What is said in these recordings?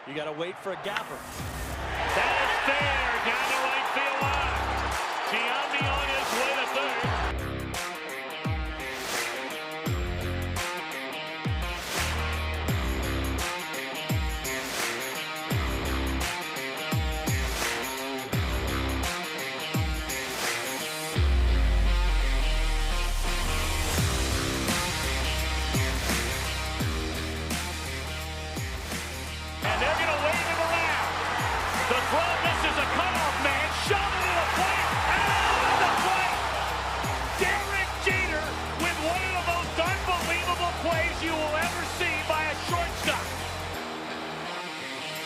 You got to wait for a gapper. That is fair down the right field line. Giambi on his way to third. And they're going to wave him around. The throw misses a cutoff man. Shot into the plate. Out of the plate. Derek Jeter with one of the most unbelievable plays you will ever see by a shortstop.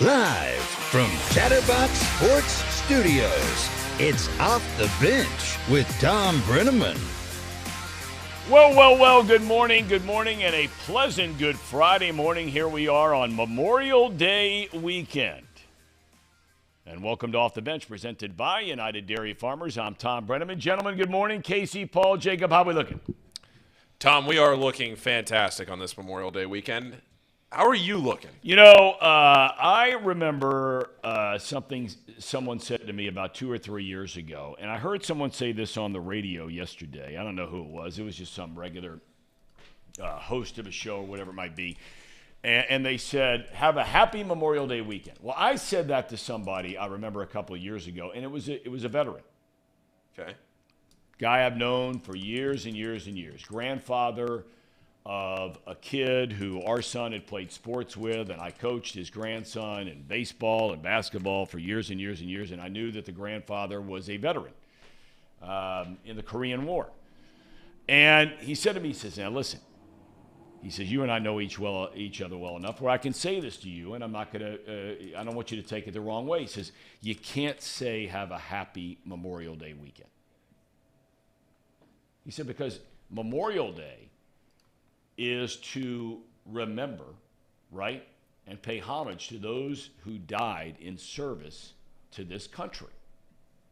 Live from Chatterbox Sports Studios, it's Off the Bench with Thom Brennaman. Well, good morning, and a pleasant good Friday morning. Here we are on Memorial Day weekend. And welcome to Off the Bench, presented by United Dairy Farmers. I'm Thom Brennaman. Gentlemen, good morning. Casey, Paul, Jacob, how are we looking? Tom, we are looking fantastic on this Memorial Day weekend. How are you looking? You know, I remember something someone said to me about 2 or 3 years ago, and I heard someone say this on the radio yesterday. I don't know who it was. It was just some regular host of a show or whatever it might be. And they said, have a happy Memorial Day weekend. Well, I said that to somebody, I remember a couple of years ago, and it was a veteran. Okay. Guy I've known for years and years and years. Grandfather of a kid who our son had played sports with, and I coached his grandson in baseball and basketball for years and years and years, and I knew that the grandfather was a veteran in the Korean War. And he said to me, he says, now listen, he says, you and I know each other well enough where I can say this to you, and I'm not going to, I don't want you to take it the wrong way. He says, you can't say have a happy Memorial Day weekend. He said, because Memorial Day is to remember, right, and pay homage to those who died in service to this country.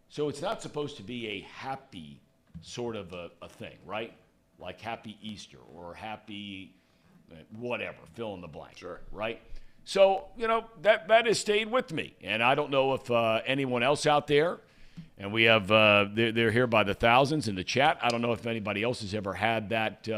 So it's not supposed to be a happy sort of a thing, right? Like Happy Easter or Happy whatever, fill in the blank, Sure. right? So, you know, that has stayed with me. And I don't know if anyone else out there, and we have, they're here by the thousands in the chat. I don't know if anybody else has ever had that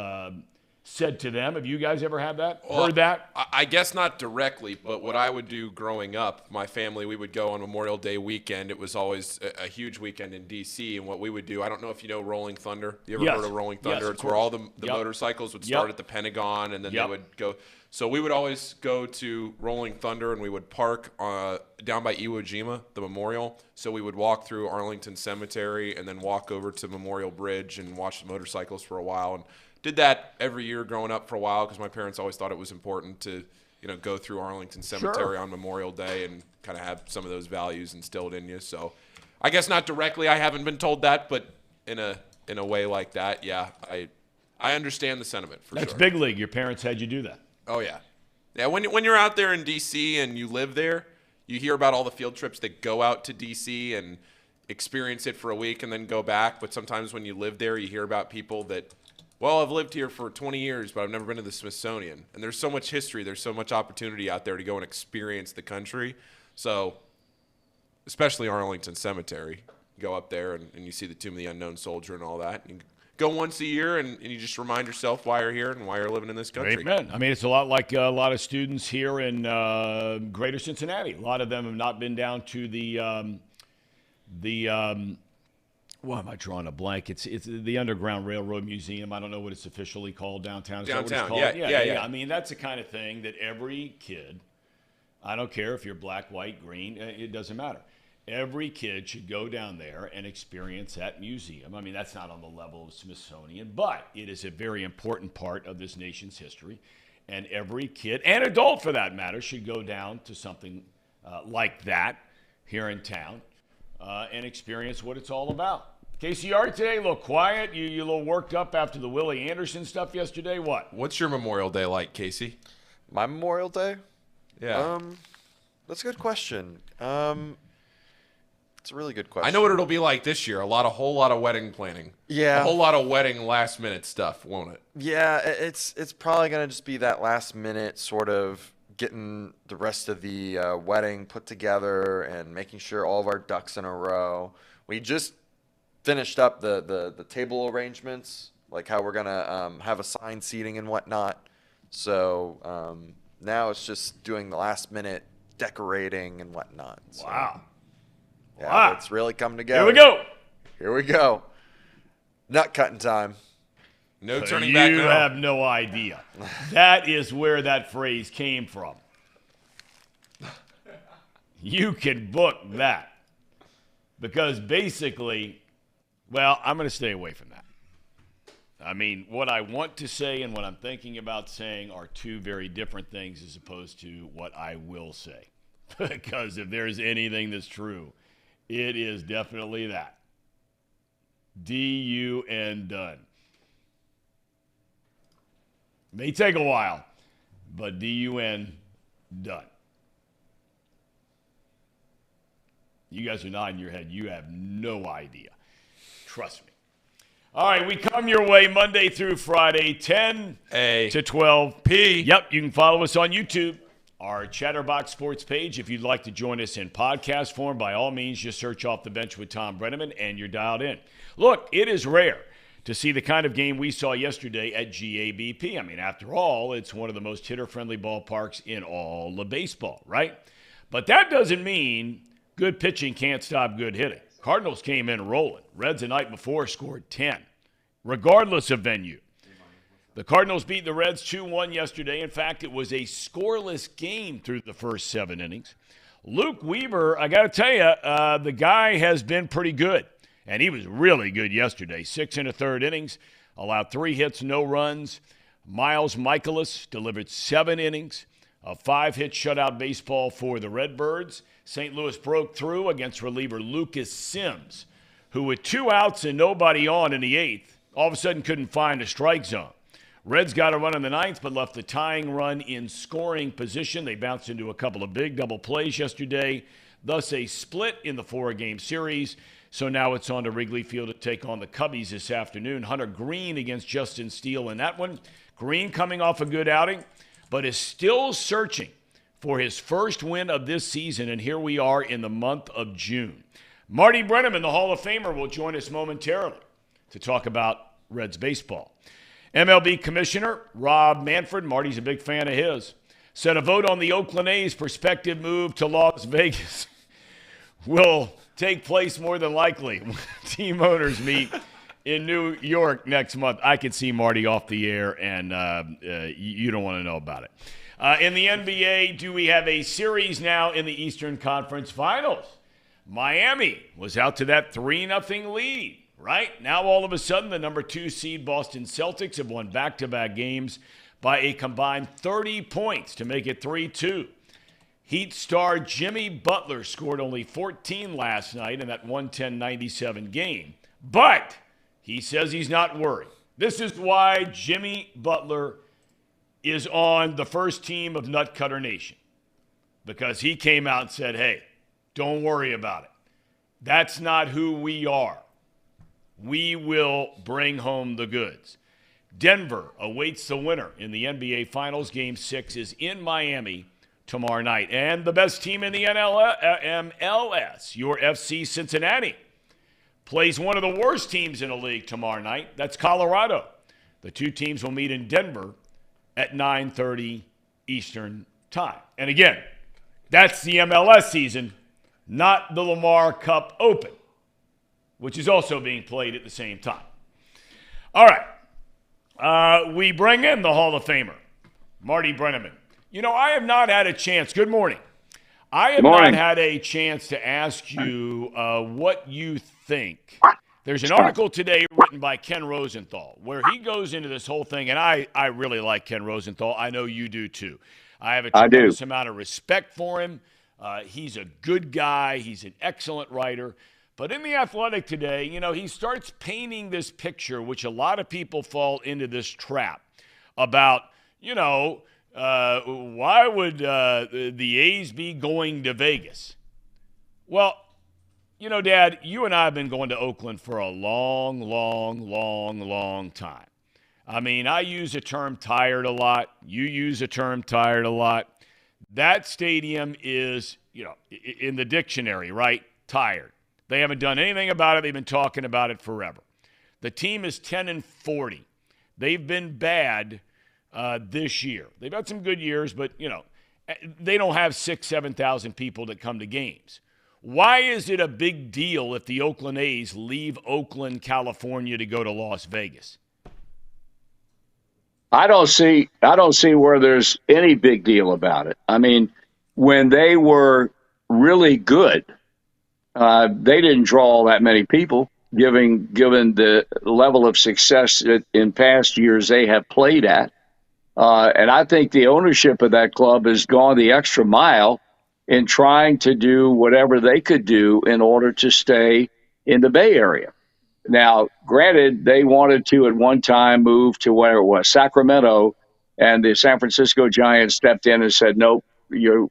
said to them. Have you guys ever had that? Well, heard that? I guess not directly, but what I would do growing up, my family, we would go on Memorial Day weekend. It was always a huge weekend in D.C., and what we would do, I don't know if you know Rolling Thunder. You ever Yes. heard of Rolling Thunder? Yes, it's where all the Yep. motorcycles would start Yep. at the Pentagon, and then Yep. they would go. So we would always go to Rolling Thunder, and we would park down by Iwo Jima, the memorial. So we would walk through Arlington Cemetery and then walk over to Memorial Bridge and watch the motorcycles for a while. And did that every year growing up for a while because my parents always thought it was important to, go through Arlington Cemetery on Memorial Day and kind of have some of those values instilled in you. So I guess not directly. I haven't been told that, but in a way like that, yeah, I understand the sentiment for That's sure. big league. Your parents had you do that. Oh, yeah. Yeah, when you're out there in D.C. and you live there, you hear about all the field trips that go out to D.C. and experience it for a week and then go back. But sometimes when you live there, you hear about people that, well, I've lived here for 20 years, but I've never been to the Smithsonian. And there's so much history. There's so much opportunity out there to go and experience the country. So, especially Arlington Cemetery, you go up there and you see the Tomb of the Unknown Soldier and all that. You go once a year and you just remind yourself why you're here and why you're living in this country. Amen. I mean, it's a lot like a lot of students here in greater Cincinnati. A lot of them have not been down to the why am I drawing a blank? It's the Underground Railroad Museum. I don't know what it's officially called downtown. Is that what it's Downtown, called? yeah. I mean, that's the kind of thing that every kid, I don't care if you're black, white, green, it doesn't matter. Every kid should go down there and experience that museum. I mean, that's not on the level of Smithsonian, but it is a very important part of this nation's history. And every kid, and adult for that matter, should go down to something like that here in town and experience what it's all about. KCR today, a little quiet. You a little worked up after the Willie Anderson stuff yesterday. What? What's your Memorial Day like, Casey? My Memorial Day? Yeah. That's a good question. It's a really good question. I know what it'll be like this year. A whole lot of wedding planning. Yeah. A whole lot of wedding last minute stuff, won't it? Yeah, it's probably going to just be that last minute sort of getting the rest of the wedding put together and making sure all of our ducks in a row. We just finished up the table arrangements, like how we're going to have assigned seating and whatnot. So now it's just doing the last minute decorating and whatnot. So, Wow. yeah, Wow. it's really coming together. Here we go. Here we go. Nut cutting time. No turning back You now. have no idea. That is where that phrase came from. You can book that. Because basically, well, I'm going to stay away from that. I mean, what I want to say and what I'm thinking about saying are two very different things as opposed to what I will say. Because if there's anything that's true, it is definitely that. D-U-N done. May take a while, but D-U-N done. You guys are nodding your head. You have no idea. Trust me. All right, we come your way Monday through Friday, 10 A to 12 P. Yep, you can follow us on YouTube, our Chatterbox Sports page. If you'd like to join us in podcast form, by all means, just search Off the Bench with Thom Brennaman, and you're dialed in. Look, it is rare to see the kind of game we saw yesterday at GABP. I mean, after all, it's one of the most hitter-friendly ballparks in all of baseball, right? But that doesn't mean good pitching can't stop good hitting. Cardinals came in rolling. Reds the night before scored 10, regardless of venue. The Cardinals beat the Reds 2-1 yesterday. In fact, it was a scoreless game through the first 7 innings. Luke Weaver, I got to tell you, the guy has been pretty good. And he was really good yesterday. 6 1/3 innings, allowed 3 hits, no runs. Miles Michaelis delivered 7 innings, a 5-hit shutout baseball for the Redbirds. St. Louis broke through against reliever Lucas Sims, who with 2 outs and nobody on in the 8th, all of a sudden couldn't find a strike zone. Reds got a run in the 9th, but left the tying run in scoring position. They bounced into a couple of big double plays yesterday, thus a split in the 4-game series. So now it's on to Wrigley Field to take on the Cubbies this afternoon. Hunter Green against Justin Steele in that one. Green coming off a good outing, but is still searching for his first win of this season, and here we are in the month of June. Marty Brennaman, the Hall of Famer, will join us momentarily to talk about Reds baseball. MLB Commissioner Rob Manfred, Marty's a big fan of his, said a vote on the Oakland A's prospective move to Las Vegas will take place more than likely when team owners meet in New York next month. I could see Marty off the air, and you don't want to know about it. In the NBA, do we have a series now in the Eastern Conference Finals? Miami was out to that 3-0 lead, right? Now all of a sudden, the number 2 seed Boston Celtics have won back-to-back games by a combined 30 points to make it 3-2. Heat star Jimmy Butler scored only 14 last night in that 110-97 game. But he says he's not worried. This is why Jimmy Butler is on the first team of Nutcutter Nation. Because he came out and said, hey, don't worry about it. That's not who we are. We will bring home the goods. Denver awaits the winner in the NBA Finals. Game 6 is in Miami tomorrow night. And the best team in the MLS, your FC Cincinnati, plays one of the worst teams in the league tomorrow night. That's Colorado. The 2 teams will meet in Denver at 9:30 Eastern time. And again, that's the MLS season, not the Lamar Cup Open, which is also being played at the same time. All right. We bring in the Hall of Famer, Marty Brennaman. You know, I have not had a chance. Good morning. I have not had a chance to ask you what you think. There's an article today written by Ken Rosenthal where he goes into this whole thing, and I really like Ken Rosenthal. I know you do too. I have a tremendous amount of respect for him. He's a good guy. He's an excellent writer. But in The Athletic today, you know, he starts painting this picture, which a lot of people fall into this trap about, you know, why would the A's be going to Vegas? Well, you know, Dad, you and I have been going to Oakland for a long time. I mean, I use the term tired a lot. You use the term tired a lot. That stadium is, in the dictionary, right? Tired. They haven't done anything about it. They've been talking about it forever. The team is 10-40. They've been bad this year. They've had some good years, but, they don't have 6,000, 7,000 people that come to games. Why is it a big deal if the Oakland A's leave Oakland, California to go to Las Vegas? I don't see where there's any big deal about it. I mean, when they were really good, they didn't draw that many people, given the level of success that in past years they have played at. And I think the ownership of that club has gone the extra mile in trying to do whatever they could do in order to stay in the Bay Area. Now, granted, they wanted to at one time move to where it was, Sacramento, and the San Francisco Giants stepped in and said, "Nope, you're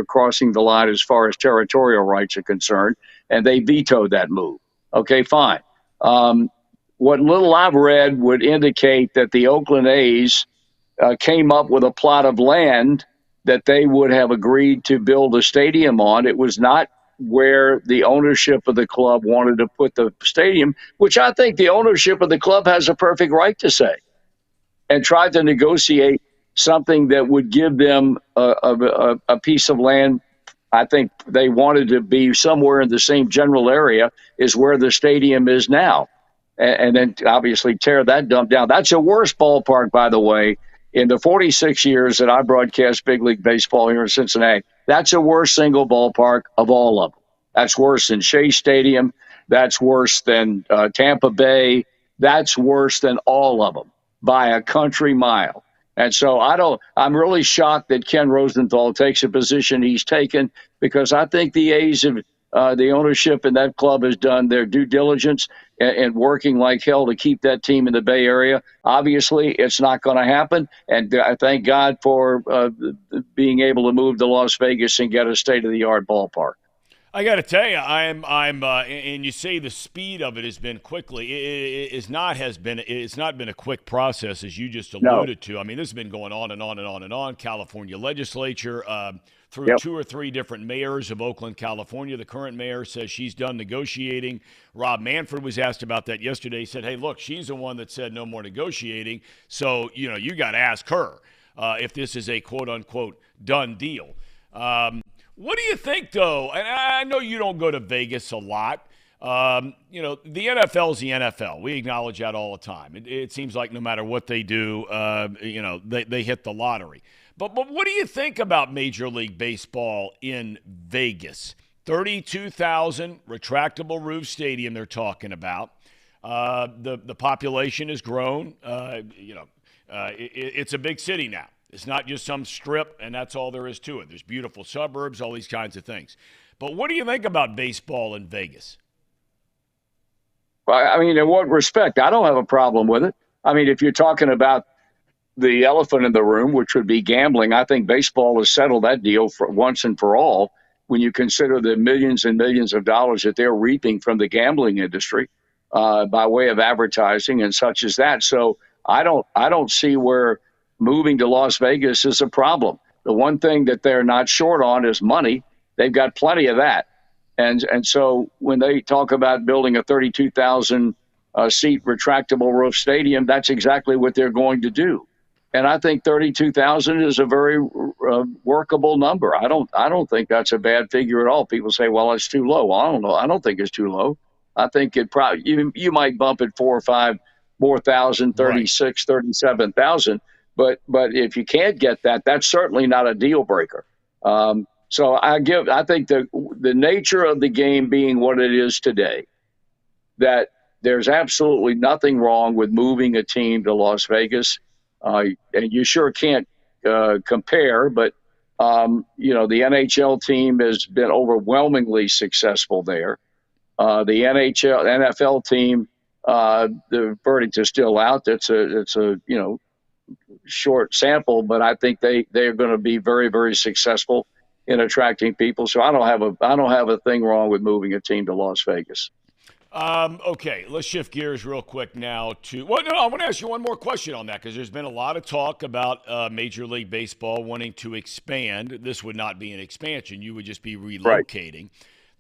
crossing the line as far as territorial rights are concerned," and they vetoed that move. Okay, fine. What little I've read would indicate that the Oakland A's came up with a plot of land that they would have agreed to build a stadium on. It was not where the ownership of the club wanted to put the stadium, which I think the ownership of the club has a perfect right to say, and tried to negotiate something that would give them a piece of land. I think they wanted to be somewhere in the same general area as where the stadium is now. And then obviously tear that dump down. That's a worse ballpark, by the way. In the 46 years that I broadcast big league baseball here in Cincinnati, that's a worse single ballpark of all of them. That's worse than Shea Stadium. That's worse than Tampa Bay. That's worse than all of them by a country mile. And so I'm really shocked that Ken Rosenthal takes a position he's taken, because I think the A's have, the ownership in that club has done their due diligence and working like hell to keep that team in the Bay Area. Obviously, it's not going to happen. And I thank God for being able to move to Las Vegas and get a state-of-the-art ballpark. I got to tell you, and you say the speed of it has been quickly. It's not been a quick process, as you just alluded to. I mean, this has been going on and on and on and on. California legislature, through 2 or 3 different mayors of Oakland, California. The current mayor says she's done negotiating. Rob Manfred was asked about that yesterday. He said, hey, look, she's the one that said no more negotiating. So, you got to ask her if this is a quote-unquote done deal. What do you think, though? And I know you don't go to Vegas a lot. The NFL's the NFL. We acknowledge that all the time. It seems like no matter what they do, they hit the lottery. But what do you think about Major League Baseball in Vegas? 32,000 retractable roof stadium they're talking about. The population has grown. It's a big city now. It's not just some strip, and that's all there is to it. There's beautiful suburbs, all these kinds of things. But what do you think about baseball in Vegas? Well, I mean, in what respect? I don't have a problem with it. I mean, if you're talking about the elephant in the room, which would be gambling, I think baseball has settled that deal for once and for all when you consider the millions and millions of dollars that they're reaping from the gambling industry by way of advertising and such as that. So I don't see where moving to Las Vegas is a problem. The one thing that they're not short on is money. They've got plenty of that. And so when they talk about building a 32,000 seat retractable roof stadium, that's exactly what they're going to do. And I think 32,000 is a very workable number. I don't think that's a bad figure at all. People say, well, it's too low. Well, I don't know. I don't think it's too low. I think it probably you might bump it 4 or 5 more thousand, 36, 37,000. But if you can't get that, that's certainly not a deal breaker. So I think the nature of the game being what it is today, that there's absolutely nothing wrong with moving a team to Las Vegas. And you sure can't compare, but the NHL team has been overwhelmingly successful there. The NFL team, the verdict is still out. It's a short sample, but I think they're going to be very, very successful in attracting people. So I don't have a thing wrong with moving a team to Las Vegas. Okay, let's shift gears real quick now to. Well, no, I want to ask you one more question on that because there's been a lot of talk about Major League Baseball wanting to expand. This would not be an expansion; you would just be Right. relocating.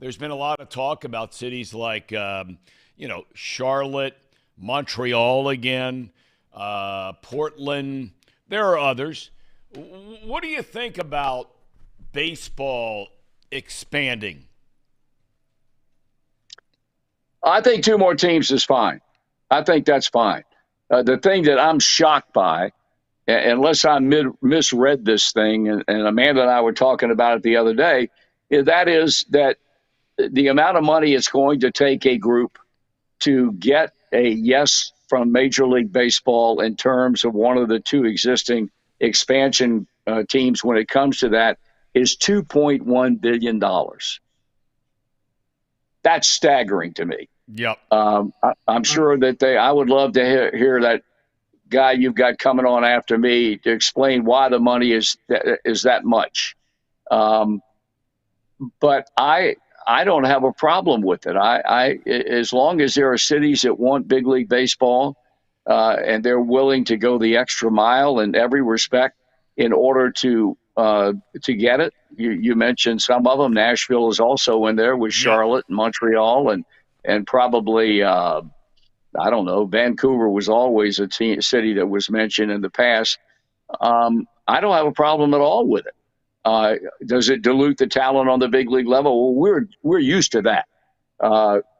There's been a lot of talk about cities like, Charlotte, Montreal again, Portland. There are others. What do you think about baseball expanding? I think two more teams is fine. I think that's fine. The thing that I'm shocked by, unless I misread this thing, and Amanda and I were talking about it the other day, is that the amount of money it's going to take a group to get a yes from Major League Baseball in terms of one of the two existing expansion teams when it comes to that is $2.1 billion. That's staggering to me. Yep. I'm sure that I would love to hear that guy you've got coming on after me to explain why the money is that much. But I don't have a problem with it. As long as there are cities that want big league baseball and they're willing to go the extra mile in every respect in order to get it. You mentioned some of them. Nashville is also in there with Charlotte and Montreal and probably I don't know. Vancouver was always a city that was mentioned in the past. I don't have a problem at all with it. Does it dilute the talent on the big league level? Well, we're used to that.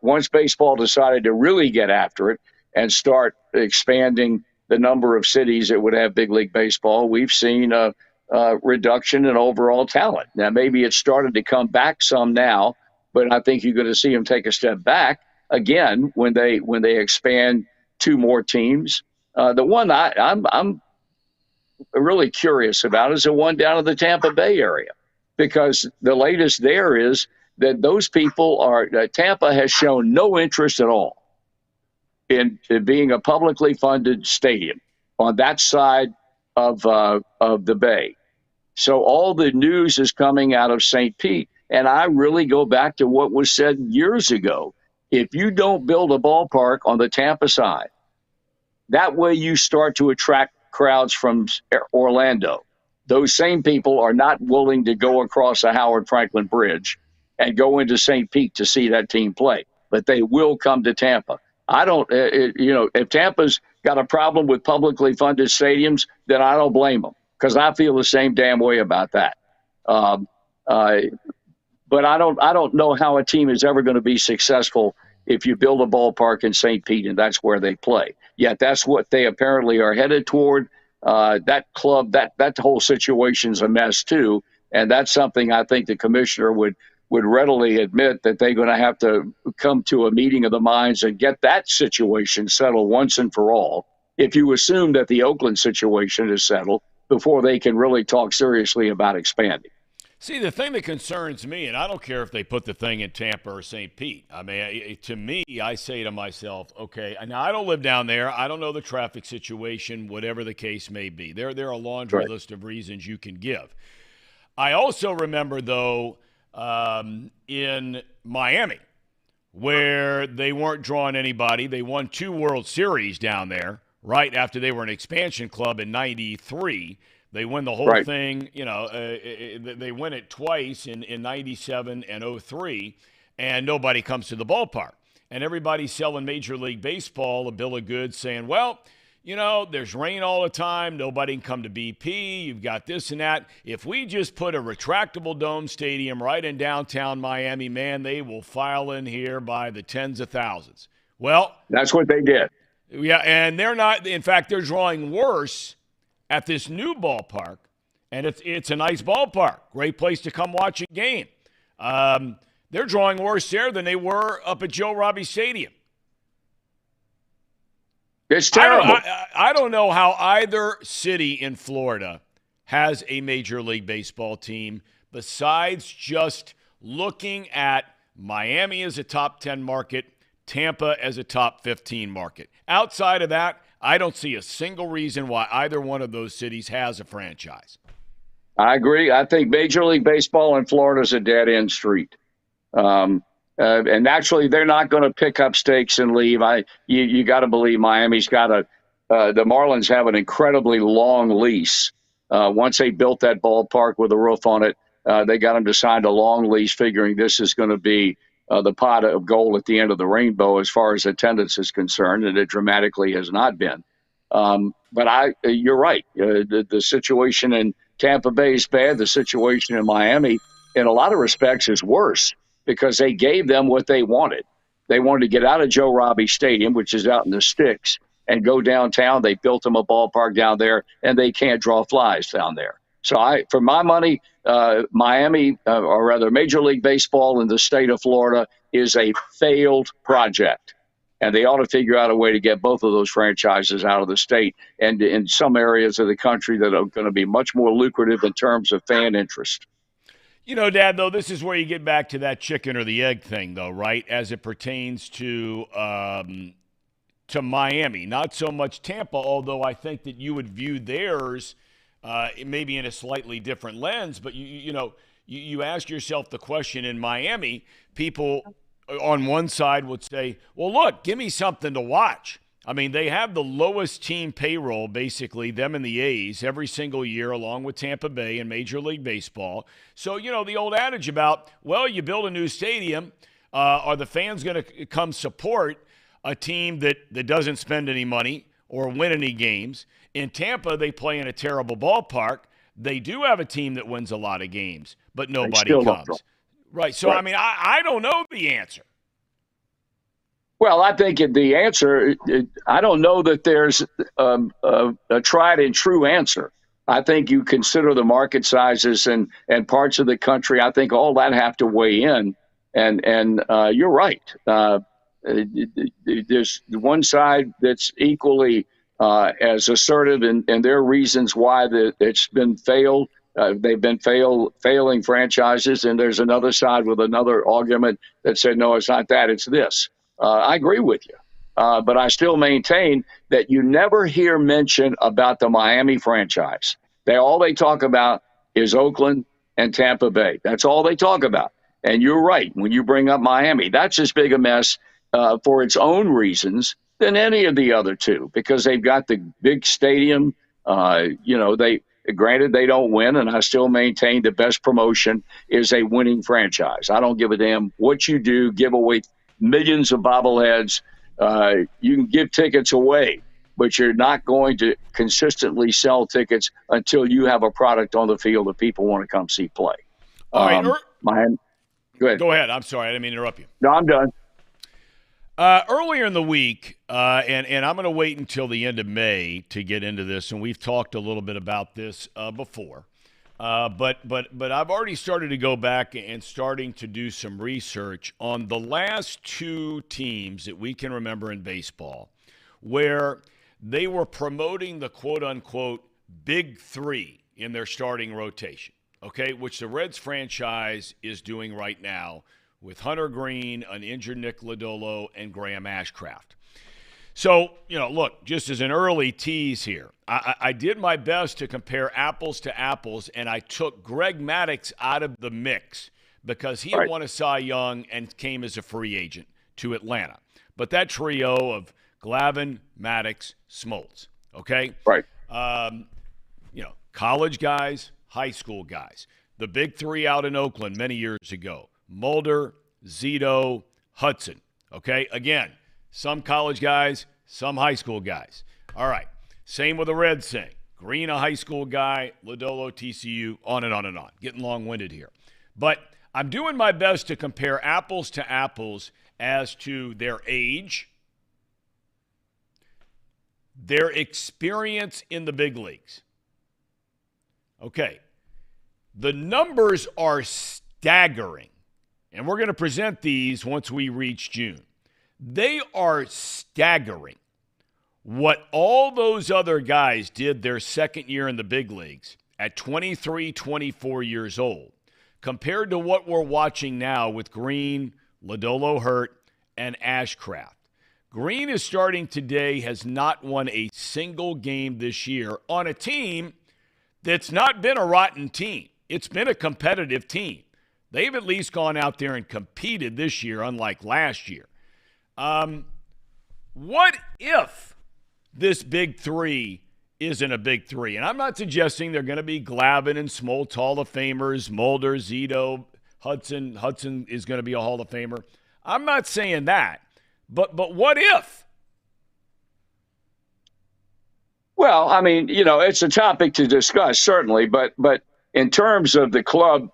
Once baseball decided to really get after it and start expanding the number of cities that would have big league baseball, we've seen a reduction in overall talent. Now, maybe it's started to come back some now, but I think you're going to see them take a step back again when they expand two more teams. The one I'm really curious about is the one down in the Tampa Bay area, because the latest there is that those people Tampa has shown no interest at all in being a publicly funded stadium on that side of the Bay. So all the news is coming out of St. Pete. And I really go back to what was said years ago. If you don't build a ballpark on the Tampa side, that way you start to attract crowds from Orlando. Those same people are not willing to go across the Howard Franklin Bridge and go into St. Pete to see that team play, but they will come to Tampa. I don't, if Tampa's got a problem with publicly funded stadiums, then I don't blame them, because I feel the same damn way about that. But I don't know how a team is ever going to be successful if you build a ballpark in St. Pete and that's where they play. Yet that's what they apparently are headed toward. That club, that whole situation's a mess too, and that's something I think the commissioner would readily admit that they're going to have to come to a meeting of the minds and get that situation settled once and for all. If you assume that the Oakland situation is settled before they can really talk seriously about expanding. See, the thing that concerns me, and I don't care if they put the thing in Tampa or St. Pete. I mean, to me, I say to myself, okay, now I don't live down there. I don't know the traffic situation, whatever the case may be. There are a laundry list of reasons you can give. I also remember, though, in Miami, where they weren't drawing anybody. They won 2 World Series down there right after they were an expansion club in '93. They win the whole thing, they win it twice in 97 and 03, and nobody comes to the ballpark. And everybody's selling Major League Baseball a bill of goods saying, well, there's rain all the time. Nobody can come to BP. You've got this and that. If we just put a retractable dome stadium right in downtown Miami, man, they will file in here by the tens of thousands. Well, that's what they did. Yeah, and they're not. In fact, they're drawing worse at this new ballpark, and it's a nice ballpark, great place to come watch a game. They're drawing worse there than they were up at Joe Robbie Stadium. It's terrible. I don't know how either city in Florida has a Major League Baseball team besides just looking at Miami as a top 10 market, Tampa as a top 15 market. Outside of that, I don't see a single reason why either one of those cities has a franchise. I agree. I think Major League Baseball in Florida is a dead-end street. And naturally, they're not going to pick up stakes and leave. You got to believe Miami's got the Marlins have an incredibly long lease. Once they built that ballpark with a roof on it, they got them to sign a long lease, figuring this is going to be the pot of gold at the end of the rainbow as far as attendance is concerned, and it dramatically has not been. But you're right. The situation in Tampa Bay is bad. The situation in Miami, in a lot of respects, is worse because they gave them what they wanted. They wanted to get out of Joe Robbie Stadium, which is out in the sticks, and go downtown. They built them a ballpark down there, and they can't draw flies down there. So for my money, Miami, or rather Major League Baseball in the state of Florida, is a failed project. And they ought to figure out a way to get both of those franchises out of the state and in some areas of the country that are going to be much more lucrative in terms of fan interest. You know, Dad, though, this is where you get back to that chicken or the egg thing, though, right, as it pertains to Miami. Not so much Tampa, although I think that you would view theirs maybe in a slightly different lens. But, you ask yourself the question in Miami, people on one side would say, well, look, give me something to watch. I mean, they have the lowest team payroll, basically, them and the A's, every single year, along with Tampa Bay in Major League Baseball. So, the old adage about, well, you build a new stadium, are the fans going to come support a team that doesn't spend any money or win any games? In Tampa, they play in a terrible ballpark. They do have a team that wins a lot of games, but nobody comes. Right. So, right. I mean, I don't know the answer. Well, I think the answer, I don't know that there's a tried and true answer. I think you consider the market sizes and parts of the country. I think all that have to weigh in. And you're right. There's one side that's equally as assertive in their reasons why it's been failed. They've been failing franchises. And there's another side with another argument that said, no, it's not that, it's this. I agree with you, but I still maintain that you never hear mention about the Miami franchise. All they talk about is Oakland and Tampa Bay. That's all they talk about. And you're right. When you bring up Miami, that's as big a mess for its own reasons than any of the other two, because they've got the big stadium. Granted, they don't win, and I still maintain the best promotion is a winning franchise. I don't give a damn what you do, give away millions of bobbleheads. You can give tickets away, but you're not going to consistently sell tickets until you have a product on the field that people want to come see play. All right. Go ahead. Go ahead. I'm sorry. I didn't mean to interrupt you. No, I'm done. Earlier in the week, and I'm going to wait until the end of May to get into this, and we've talked a little bit about this before. But I've already started to go back and starting to do some research on the last two teams that we can remember in baseball where they were promoting the quote-unquote big three in their starting rotation, okay, which the Reds franchise is doing right now with Hunter Green, an injured Nick Lodolo, and Graham Ashcraft. So, look, just as an early tease here, I did my best to compare apples to apples, and I took Greg Maddux out of the mix because he had won a Cy Young and came as a free agent to Atlanta. But that trio of Glavine, Maddux, Smoltz, okay? Right. College guys, high school guys. The big three out in Oakland many years ago, Mulder, Zito, Hudson, okay? Again, some college guys, some high school guys. All right. Same with the Reds thing. Green, a high school guy, Lodolo, TCU, on and on and on. Getting long-winded here. But I'm doing my best to compare apples to apples as to their age, their experience in the big leagues. Okay. The numbers are staggering, and we're going to present these once we reach June. They are staggering. What all those other guys did their second year in the big leagues at 23, 24 years old, compared to what we're watching now with Green, Lodolo hurt, and Ashcraft. Green is starting today, has not won a single game this year on a team that's not been a rotten team. It's been a competitive team. They've at least gone out there and competed this year, unlike last year. What if this big three isn't a big three? And I'm not suggesting they're going to be Glavine and Smoltz Hall of Famers, Mulder, Zito, Hudson. Hudson is going to be a Hall of Famer. I'm not saying that. But what if? Well, I mean, it's a topic to discuss, certainly. But in terms of the club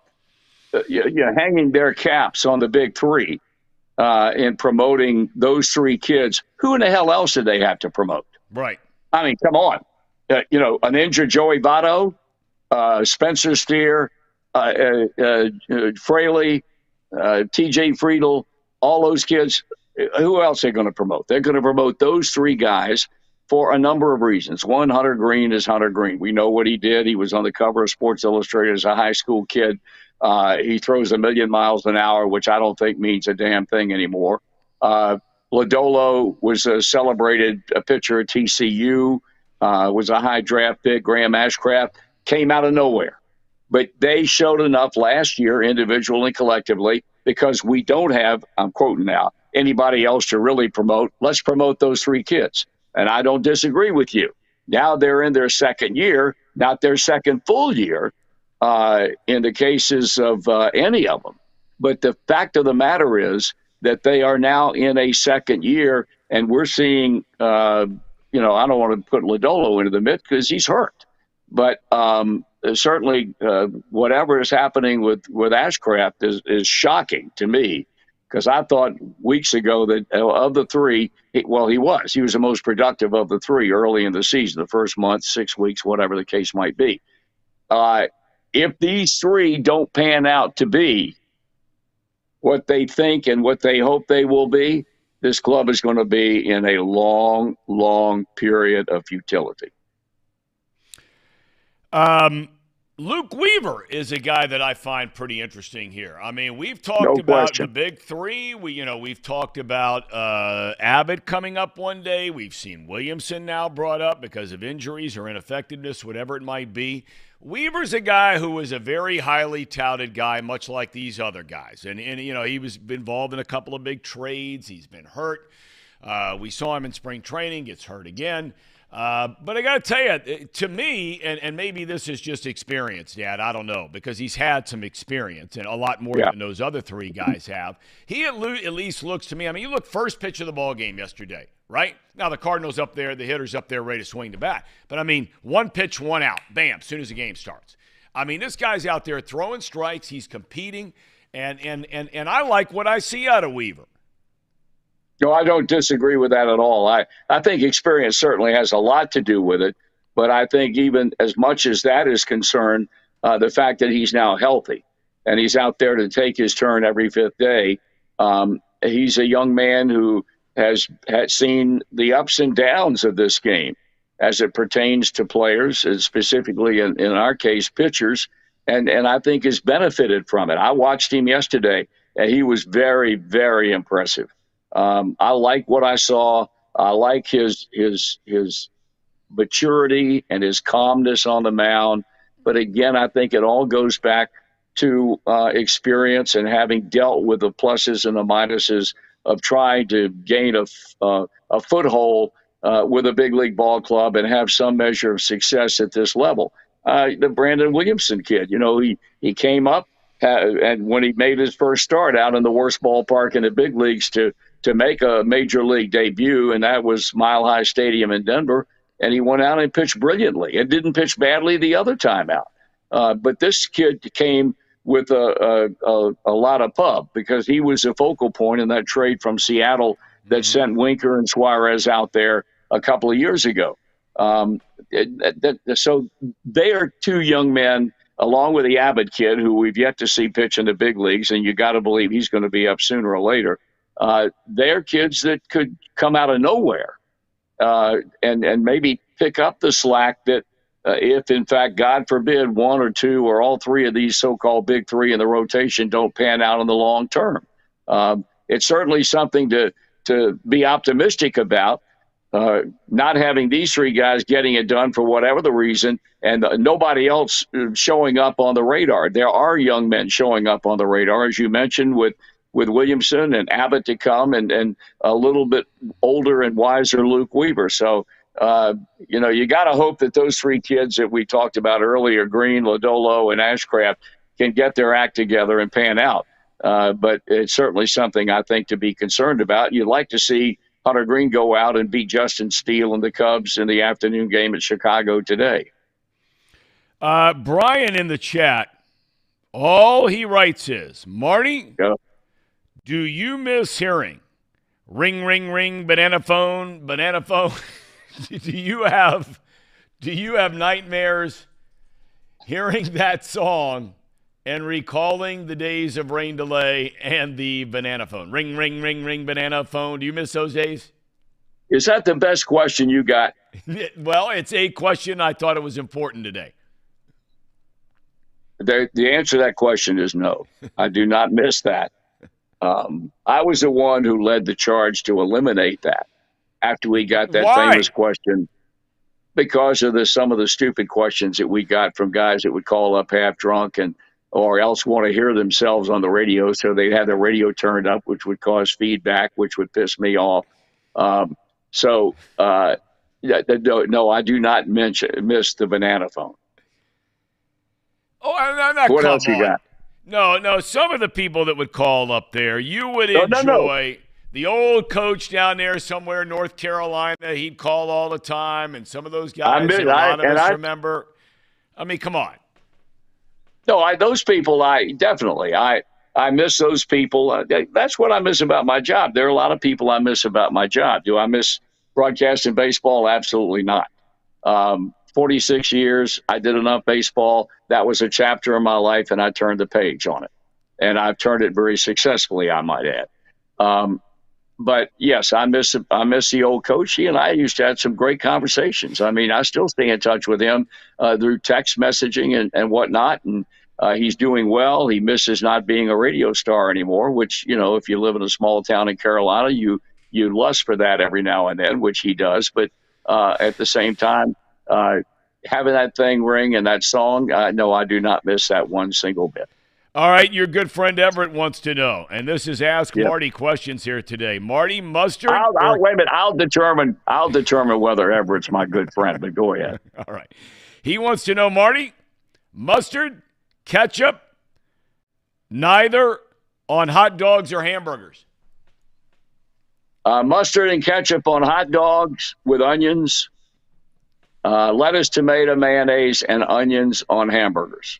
hanging their caps on the big three in promoting those three kids, who in the hell else did they have to promote? Right. I mean, come on. An injured Joey Votto, Spencer Steer, Fraley, TJ Friedel, all those kids. Who else are they going to promote? They're going to promote those three guys for a number of reasons. One, Hunter Green is Hunter Green. We know what he did. He was on the cover of Sports Illustrated as a high school kid. He throws 1,000,000 miles an hour, which I don't think means a damn thing anymore. Lodolo was a celebrated pitcher at TCU, was a high draft pick. Graham Ashcraft came out of nowhere. But they showed enough last year, individually and collectively, because we don't have, I'm quoting now, anybody else to really promote. Let's promote those three kids. And I don't disagree with you. Now they're in their second year, not their second full year in the cases of any of them. But the fact of the matter is that they are now in a second year, and we're seeing, I don't want to put Lodolo into the mix because he's hurt. But certainly whatever is happening with Ashcraft is shocking to me, because I thought weeks ago that of the three, he was the most productive of the three early in the season, the first month, 6 weeks, whatever the case might be. If these three don't pan out to be what they think and what they hope they will be, this club is going to be in a long, long period of futility. Luke Weaver is a guy that I find pretty interesting here. I mean, we've talked about the big three. We've talked about Abbott coming up one day. We've seen Williamson now brought up because of injuries or ineffectiveness, whatever it might be. Weaver's a guy who was a very highly touted guy, much like these other guys. And he was involved in a couple of big trades. He's been hurt. We saw him in spring training, gets hurt again. But I got to tell you, to me, and maybe this is just experience, Dad, I don't know, because he's had some experience and a lot more than those other three guys have. He at least looks to me, I mean, you look first pitch of the ball game yesterday, right? Now the Cardinals up there, the hitter's up there ready to swing the bat. But, I mean, one pitch, one out, bam, as soon as the game starts. I mean, this guy's out there throwing strikes. He's competing, and I like what I see out of Weaver. No, I don't disagree with that at all. I think experience certainly has a lot to do with it, but I think even as much as that is concerned, the fact that he's now healthy and he's out there to take his turn every fifth day, he's a young man who has seen the ups and downs of this game as it pertains to players, and specifically in our case, pitchers, and I think has benefited from it. I watched him yesterday, and he was very, very impressive. I like what I saw. I like his maturity and his calmness on the mound. But again, I think it all goes back to experience and having dealt with the pluses and the minuses of trying to gain a foothold with a big league ball club and have some measure of success at this level. The Brandon Williamson kid, he came up and when he made his first start out in the worst ballpark in the big leagues to make a major league debut, and that was Mile High Stadium in Denver, and he went out and pitched brilliantly and didn't pitch badly the other time out. But this kid came with a lot of pub because he was a focal point in that trade from Seattle that sent Winker and Suarez out there a couple of years ago. So they are two young men, along with the Abbott kid, who we've yet to see pitch in the big leagues, and you got to believe he's going to be up sooner or later. They're kids that could come out of nowhere and maybe pick up the slack that if, in fact, God forbid, one or two or all three of these so-called big three in the rotation don't pan out in the long term. It's certainly something to be optimistic about. not having these three guys getting it done for whatever the reason, and nobody else showing up on the radar. There are young men showing up on the radar, as you mentioned, with Williamson and Abbott to come, and a little bit older and wiser Luke Weaver. So, you got to hope that those three kids that we talked about earlier, Green, Lodolo, and Ashcraft, can get their act together and pan out. But it's certainly something I think to be concerned about. You'd like to see Hunter Green go out and beat Justin Steele and the Cubs in the afternoon game at Chicago today. Brian in the chat, all he writes is, Marty, do you miss hearing ring, ring, ring, banana phone, banana phone? do you have nightmares hearing that song and recalling the days of rain delay and the banana phone? Ring, ring, ring, ring, banana phone. Do you miss those days? Is that the best question you got? Well, it's a question. I thought it was important today. The answer to that question is no. I do not miss that. I was the one who led the charge to eliminate that after we got that famous question, because of some of the stupid questions that we got from guys that would call up half drunk or else want to hear themselves on the radio, so they'd have the radio turned up, which would cause feedback, which would piss me off. No, I do not miss the banana phone. Oh, I'm what else you got? No, some of the people that would call up there, you would enjoy. The old coach down there somewhere in North Carolina, he'd call all the time, and some of those guys a lot of us remember. I mean, come on. No, those people, I miss those people. That's what I miss about my job. There are a lot of people I miss about my job. Do I miss broadcasting baseball? Absolutely not. 46 years, I did enough baseball. That was a chapter in my life, and I turned the page on it. And I've turned it very successfully, I might add. But yes, I miss the old coach. He and I used to have some great conversations. I mean, I still stay in touch with him through text messaging and whatnot. And he's doing well. He misses not being a radio star anymore, which, if you live in a small town in Carolina, you lust for that every now and then, which he does. But at the same time, having that thing ring and that song, no, I do not miss that one single bit. All right, your good friend Everett wants to know, and this is Ask Marty questions here today. Marty, mustard? Wait a minute. I'll determine whether Everett's my good friend, but go ahead. All right. He wants to know, Marty, mustard, ketchup, neither on hot dogs or hamburgers? Mustard and ketchup on hot dogs with onions, lettuce, tomato, mayonnaise, and onions on hamburgers.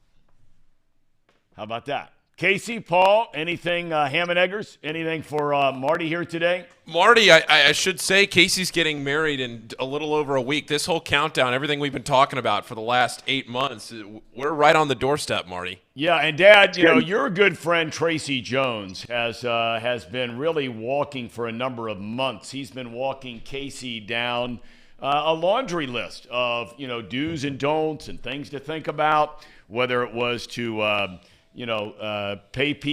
How about that? Casey, Paul, anything ham and eggers? Anything for Marty here today? Marty, I should say Casey's getting married in a little over a week. This whole countdown, everything we've been talking about for the last 8 months, we're right on the doorstep, Marty. Yeah, and Dad, your good friend Tracy Jones has been really walking for a number of months. He's been walking Casey down a laundry list of do's and don'ts and things to think about, whether it was to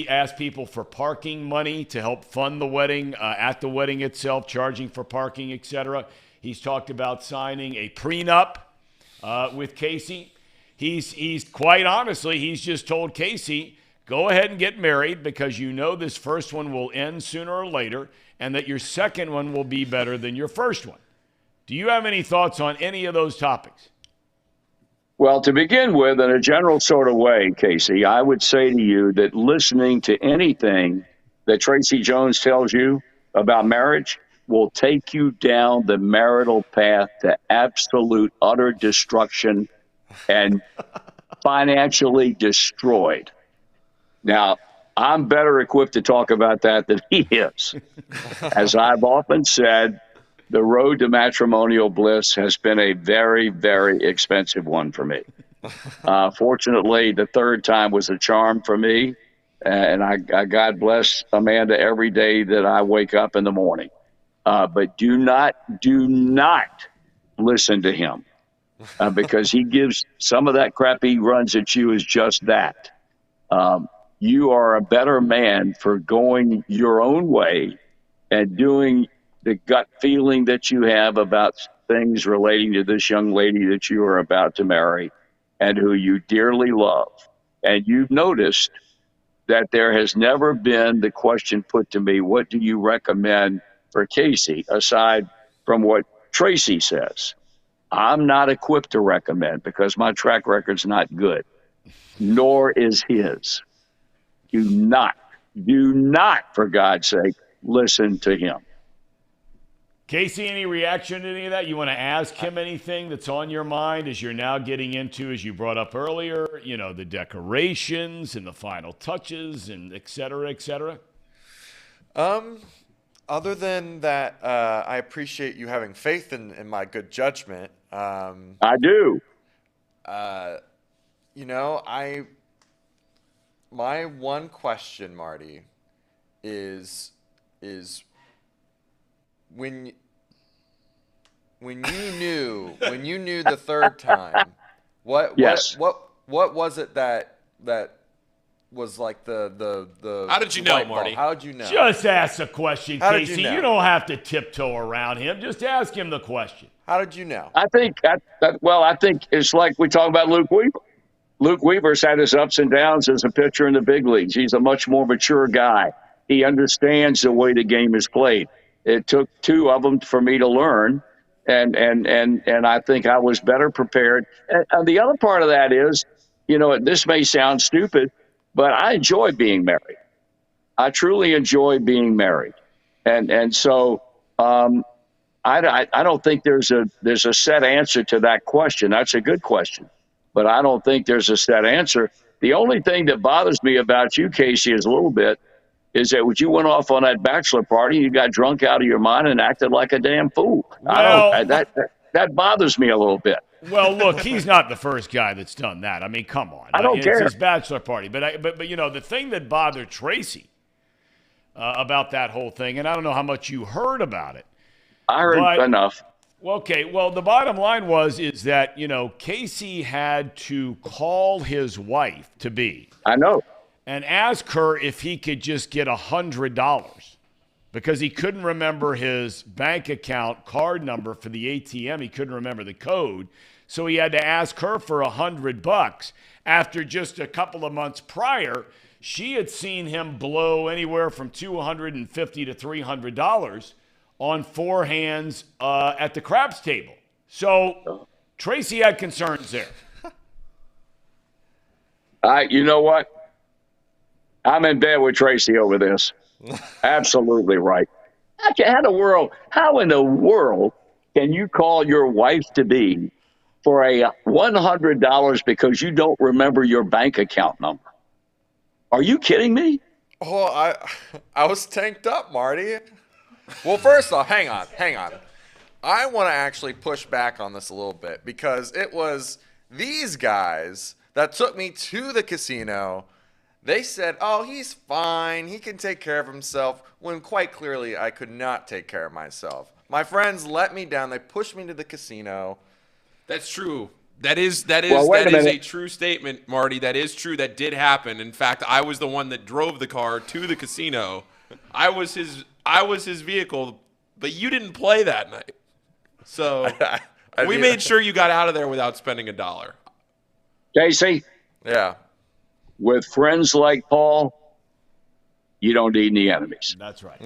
ask people for parking money to help fund the wedding, at the wedding itself, charging for parking, etc. He's talked about signing a prenup with Casey. He's quite honestly, he's just told Casey, go ahead and get married because this first one will end sooner or later, and that your second one will be better than your first one. Do you have any thoughts on any of those topics? Well, to begin with, in a general sort of way, Casey, I would say to you that listening to anything that Tracy Jones tells you about marriage will take you down the marital path to absolute, utter destruction and financially destroyed. Now, I'm better equipped to talk about that than he is. As I've often said, the road to matrimonial bliss has been a very, very expensive one for me. Fortunately, the third time was a charm for me, and I God bless Amanda every day that I wake up in the morning. But do not listen to him because he gives some of that crap he runs at you is just that. You are a better man for going your own way and doing the gut feeling that you have about things relating to this young lady that you are about to marry and who you dearly love. And you've noticed that there has never been the question put to me, what do you recommend for Casey, aside from what Tracy says? I'm not equipped to recommend because my track record's not good, nor is his. Do not, for God's sake, listen to him. Casey, any reaction to any of that? You want to ask him anything that's on your mind as you're now getting into, as you brought up earlier, the decorations and the final touches and et cetera, et cetera? Other than that, I appreciate you having faith in my good judgment. I do. My one question, Marty, is when you knew the third time, what was it that was like the How did you know, Marty? How did you know? Just ask the question, How did Casey. you know? You don't have to tiptoe around him. Just ask him the question. How did you know? I think it's like we talk about Luke Weaver. Luke Weaver's had his ups and downs as a pitcher in the big leagues. He's a much more mature guy. He understands the way the game is played. It took two of them for me to learn, and I think I was better prepared. And the other part of that is, this may sound stupid, but I enjoy being married. I truly enjoy being married, and so I don't think there's a set answer to that question. That's a good question, but I don't think there's a set answer. The only thing that bothers me about you, Casey, is a little bit is that when you went off on that bachelor party, you got drunk out of your mind and acted like a damn fool. Well, that bothers me a little bit. Well, look, he's not the first guy that's done that. I mean, come on. I don't care. It's his bachelor party. But the thing that bothered Tracy about that whole thing, and I don't know how much you heard about it. I heard enough. Okay, well, the bottom line is that, Casey had to call his wife to be. I know. And ask her if he could just get $100 because he couldn't remember his bank account card number for the ATM. He couldn't remember the code. So he had to ask her for $100 after just a couple of months prior. She had seen him blow anywhere from $250 to $300 on four hands at the craps table. So Tracy had concerns there. You know what? I'm in bed with Tracy over this. Absolutely right. How in the world can you call your wife to be for a $100 because you don't remember your bank account number? Are you kidding me? Oh, I was tanked up, Marty. Well, first off, hang on. I want to actually push back on this a little bit because it was these guys that took me to the casino. They said, oh, he's fine. He can take care of himself, when quite clearly I could not take care of myself. My friends let me down. They pushed me to the casino. That's true. That is a true statement, Marty. That is true. That did happen. In fact, I was the one that drove the car to the casino. I was his vehicle, but you didn't play that night. So we made sure you got out of there without spending $1. Casey? Yeah. With friends like Paul, you don't need any enemies. That's right.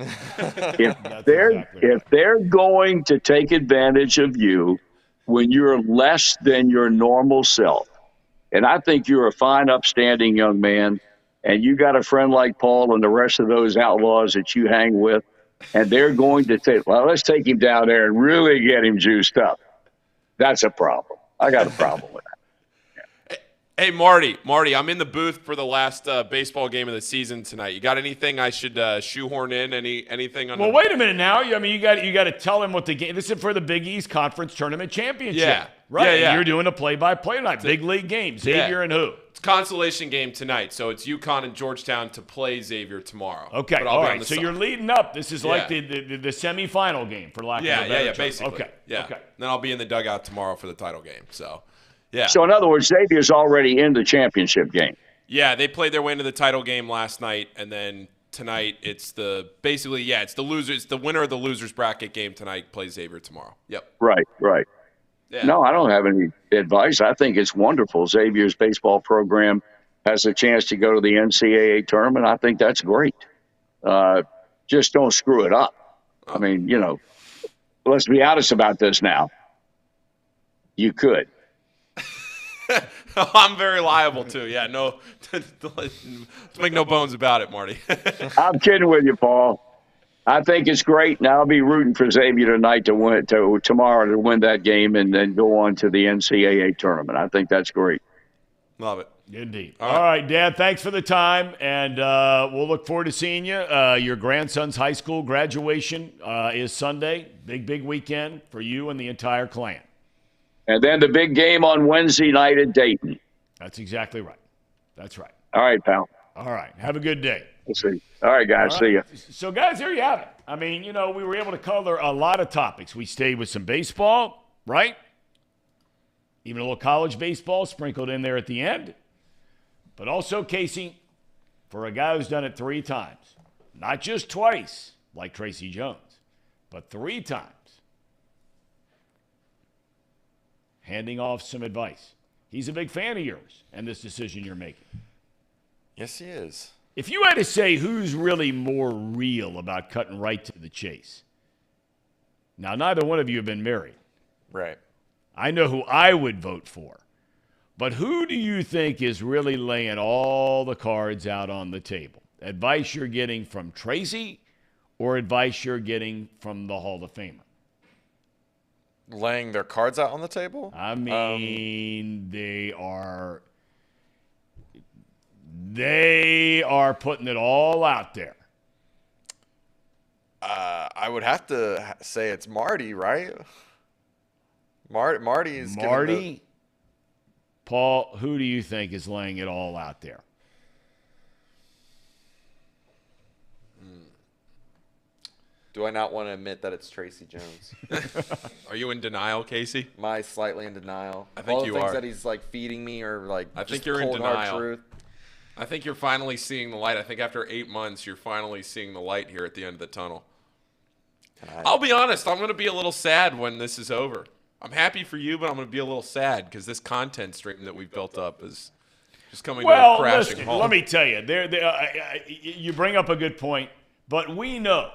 If they're going to take advantage of you when you're less than your normal self, and I think you're a fine, upstanding young man, and you got a friend like Paul and the rest of those outlaws that you hang with, and they're going to say, well, let's take him down there and really get him juiced up. That's a problem. I got a problem with that. Hey, Marty, I'm in the booth for the last baseball game of the season tonight. You got anything I should shoehorn in? Anything on? Well, wait a minute now. You got to tell him what the game. This is for the Big East Conference Tournament Championship. Yeah, right. Yeah. You're doing a play-by-play tonight. Big league game. Xavier and who? It's a consolation game tonight, so it's UConn and Georgetown to play Xavier tomorrow. Okay, all right. So you're leading up. This is like the semifinal game, for lack of a better term. Basically. Okay. Yeah. Okay. Then I'll be in the dugout tomorrow for the title game. So. Yeah. So, in other words, Xavier's already in the championship game. Yeah, they played their way into the title game last night, and then tonight. It's the loser. It's the winner of the losers bracket game tonight. Plays Xavier tomorrow. Yep. Right. Yeah. No, I don't have any advice. I think it's wonderful. Xavier's baseball program has a chance to go to the NCAA tournament. I think that's great. Just don't screw it up. I mean, let's be honest about this now. You could. I'm very liable too. Yeah, no, let's make no bones about it, Marty. I'm kidding with you, Paul. I think it's great, and I'll be rooting for Xavier tomorrow to win that game and then go on to the NCAA tournament. I think that's great. Love it. Indeed. All right, Dad, thanks for the time, and we'll look forward to seeing you. Your grandson's high school graduation is Sunday. Big weekend for you and the entire clan. And then the big game on Wednesday night at Dayton. That's exactly right. That's right. All right, pal. All right. Have a good day. We'll see. All right, guys. See you. So, guys, there you have it. I mean, we were able to cover a lot of topics. We stayed with some baseball, right? Even a little college baseball sprinkled in there at the end. But also, Casey, for a guy who's done it 3 times, not just twice like Tracy Jones, but 3 times, handing off some advice. He's a big fan of yours and this decision you're making. Yes, he is. If you had to say who's really more real about cutting right to the chase, now neither one of you have been married. Right. I know who I would vote for. But who do you think is really laying all the cards out on the table? Advice you're getting from Tracy or advice you're getting from the Hall of Famer? Laying their cards out on the table? I mean, they are putting it all out there. I would have to say it's Marty, right? Marty is Marty? Paul, who do you think is laying it all out there? Do I not want to admit that it's Tracy Jones? Are you in denial, Casey? Am I slightly in denial? I think all the you things are. that he's feeding me or I just think you're in cold, hard denial. truth. I think you're finally seeing the light. I think after 8 months, you're finally seeing the light here at the end of the tunnel. I'll be honest. I'm going to be a little sad when this is over. I'm happy for you, but I'm going to be a little sad because this content stream that we've built up is just coming to a crashing halt. Let me tell you, you bring up a good point, but we know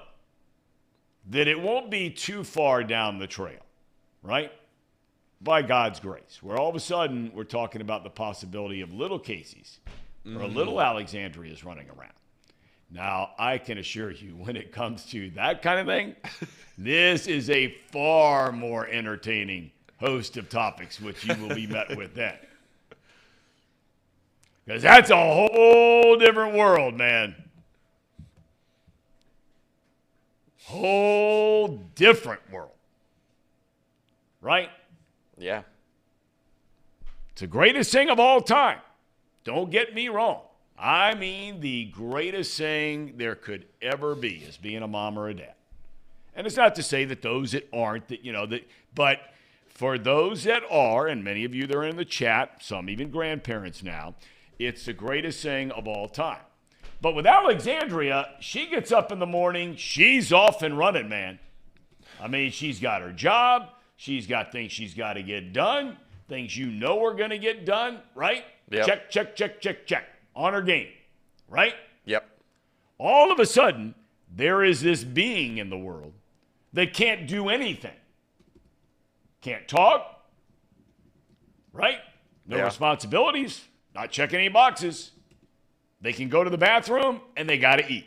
that it won't be too far down the trail, right? By God's grace, where all of a sudden we're talking about the possibility of little Casey's or a little Alexandria's running around. Now, I can assure you, when it comes to that kind of thing, this is a far more entertaining host of topics which you will be met with then. Because that's a whole different world, man. Whole different world. Right? Yeah. It's the greatest thing of all time. Don't get me wrong. I mean, the greatest thing there could ever be is being a mom or a dad. And it's not to say that those that aren't, but for those that are, and many of you that are in the chat, some even grandparents now, it's the greatest thing of all time. But with Alexandria, she gets up in the morning, she's off and running, man. I mean, she's got her job, she's got things she's got to get done, things are going to get done, right? Yep. Check. On her game, right? Yep. All of a sudden, there is this being in the world that can't do anything. Can't talk, right? No responsibilities, not checking any boxes. They can go to the bathroom and they got to eat.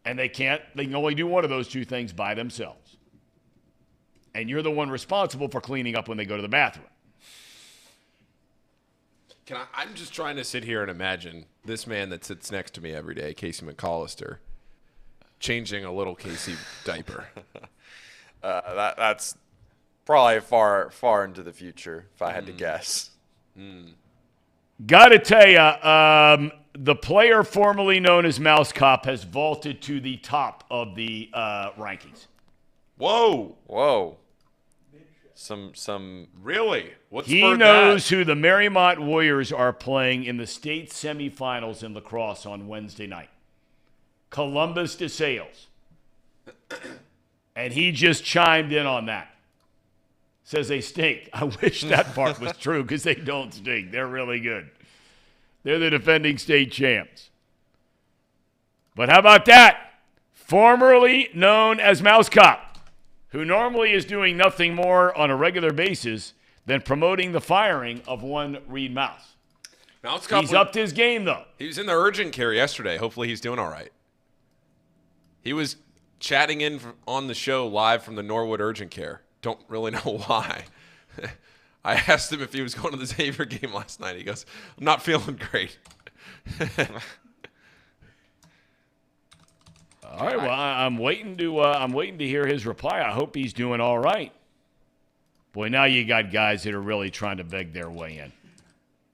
And they can only do one of those 2 things by themselves. And you're the one responsible for cleaning up when they go to the bathroom. I'm just trying to sit here and imagine this man that sits next to me every day, Casey McCollister, changing a little Casey diaper. That's probably far into the future, if I had to guess. Got to tell you, the player formerly known as Mouse Cop has vaulted to the top of the rankings. Whoa. some. Really? What He spurred knows that? who the Marymount Warriors are playing in the state semifinals in lacrosse on Wednesday night. Columbus DeSales. And he just chimed in on that. Says they stink. I wish that part was true because they don't stink. They're really good. They're the defending state champs. But how about that? Formerly known as Mouse Cop, who normally is doing nothing more on a regular basis than promoting the firing of one Reed Mouse. Mouse Cop He's upped his game, though. He was in the urgent care yesterday. Hopefully he's doing all right. He was chatting in on the show live from the Norwood urgent care. Don't really know why. I asked him if he was going to the Xavier game last night. He goes, I'm not feeling great. All right, well, I'm waiting to hear his reply. I hope he's doing all right. Boy, now you got guys that are really trying to beg their way in.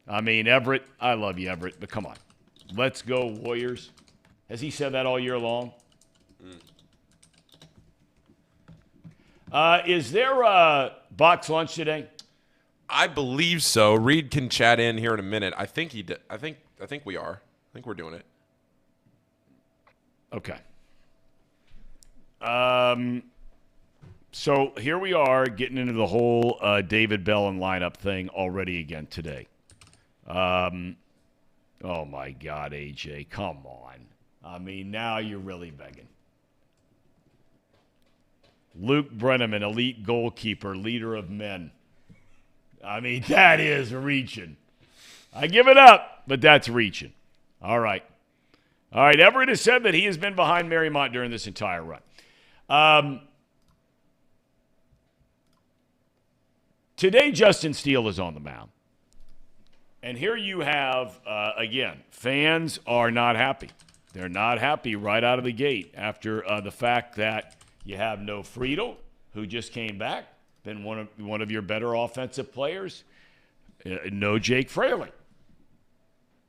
I mean, Everett, I love you, Everett, but come on. Let's go, Warriors. Has he said that all year long? Is there a box lunch today? I believe so. Reed can chat in here in a minute. I think he did. I think we are. I think we're doing it. Okay. So here we are getting into the whole David Bell and lineup thing already again today. Oh, my God, AJ, come on. I mean, now you're really begging. Luke Brennaman, elite goalkeeper, leader of men. I mean, that is reaching. I give it up, but that's reaching. All right. Everett has said that he has been behind Marymount during this entire run. Today, Justin Steele is on the mound. And here you have, again, fans are not happy. They're not happy right out of the gate after the fact that you have no Friedel, who just came back, been one of your better offensive players. No Jake Fraley.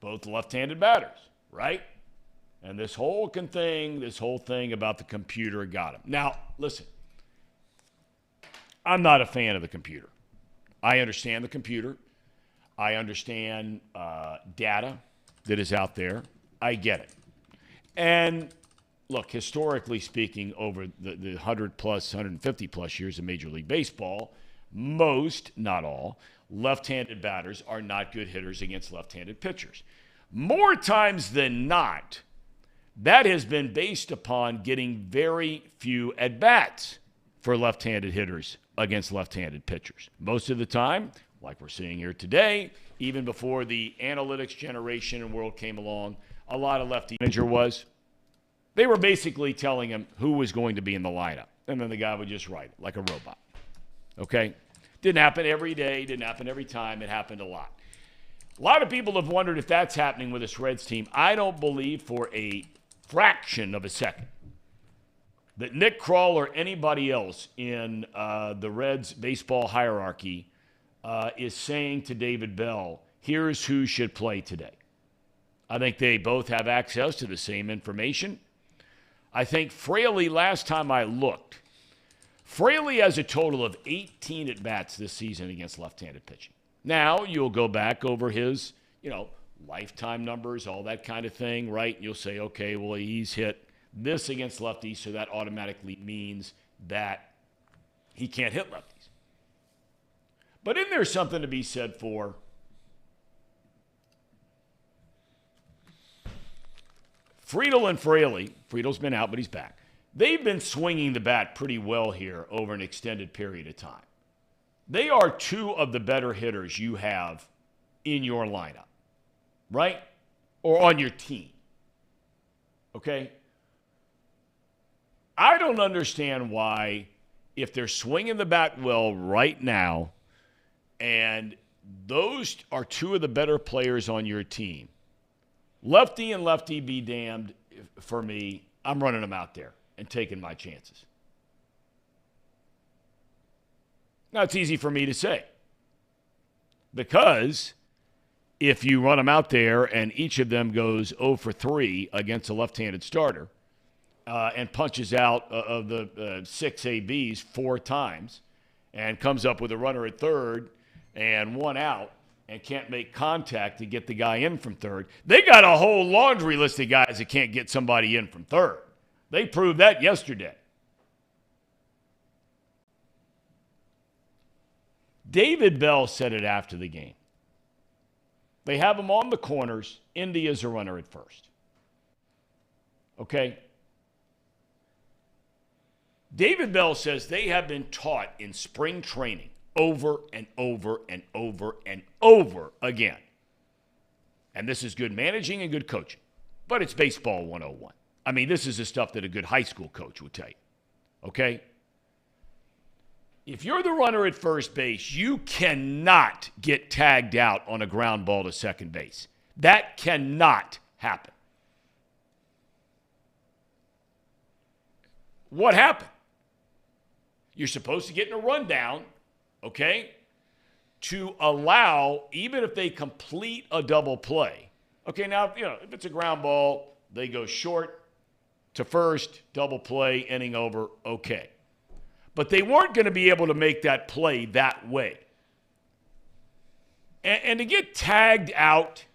Both left-handed batters, right? And this whole thing about the computer got him. Now, listen, I'm not a fan of the computer. I understand the computer. I understand data that is out there. I get it. And look, historically speaking, over the 100-plus, 150-plus years of Major League Baseball, most, not all, left-handed batters are not good hitters against left-handed pitchers. More times than not, that has been based upon getting very few at-bats for left-handed hitters against left-handed pitchers. Most of the time, like we're seeing here today, even before the analytics generation and world came along, a lot of lefty manager was. They were basically telling him who was going to be in the lineup, and then the guy would just write it like a robot. Okay? Didn't happen every day, didn't happen every time. It happened a lot. A lot of people have wondered if that's happening with this Reds team. I don't believe for a fraction of a second that Nick Kroll or anybody else in the Reds baseball hierarchy is saying to David Bell, here's who should play today. I think they both have access to the same information. I think Fraley, last time I looked, Fraley has a total of 18 at-bats this season against left-handed pitching. Now, you'll go back over his, lifetime numbers, all that kind of thing, right? And you'll say, okay, well, he's hit this against lefties, so that automatically means that he can't hit lefties. But isn't there something to be said for Friedel and Fraley? Friedel's been out, but he's back. They've been swinging the bat pretty well here over an extended period of time. They are two of the better hitters you have in your lineup, right? Or on your team. Okay? I don't understand why, if they're swinging the bat well right now, and those are two of the better players on your team, lefty and lefty be damned, for me, I'm running them out there and taking my chances. Now, it's easy for me to say, because if you run them out there and each of them goes 0 for 3 against a left-handed starter and punches out of the 6 ABs 4 times, and comes up with a runner at third and one out and can't make contact to get the guy in from third, they got a whole laundry list of guys that can't get somebody in from third. They proved that yesterday. David Bell said it after the game. They have him on the corners. India's a runner at first. Okay? David Bell says they have been taught in spring training over and over and over and over again. And this is good managing and good coaching. But it's baseball 101. I mean, this is the stuff that a good high school coach would tell you. Okay? If you're the runner at first base, you cannot get tagged out on a ground ball to second base. That cannot happen. What happened? You're supposed to get in a rundown, okay, to allow, even if they complete a double play. Okay, now, if it's a ground ball, they go short to first, double play, inning over, okay. But they weren't going to be able to make that play that way. And to get tagged out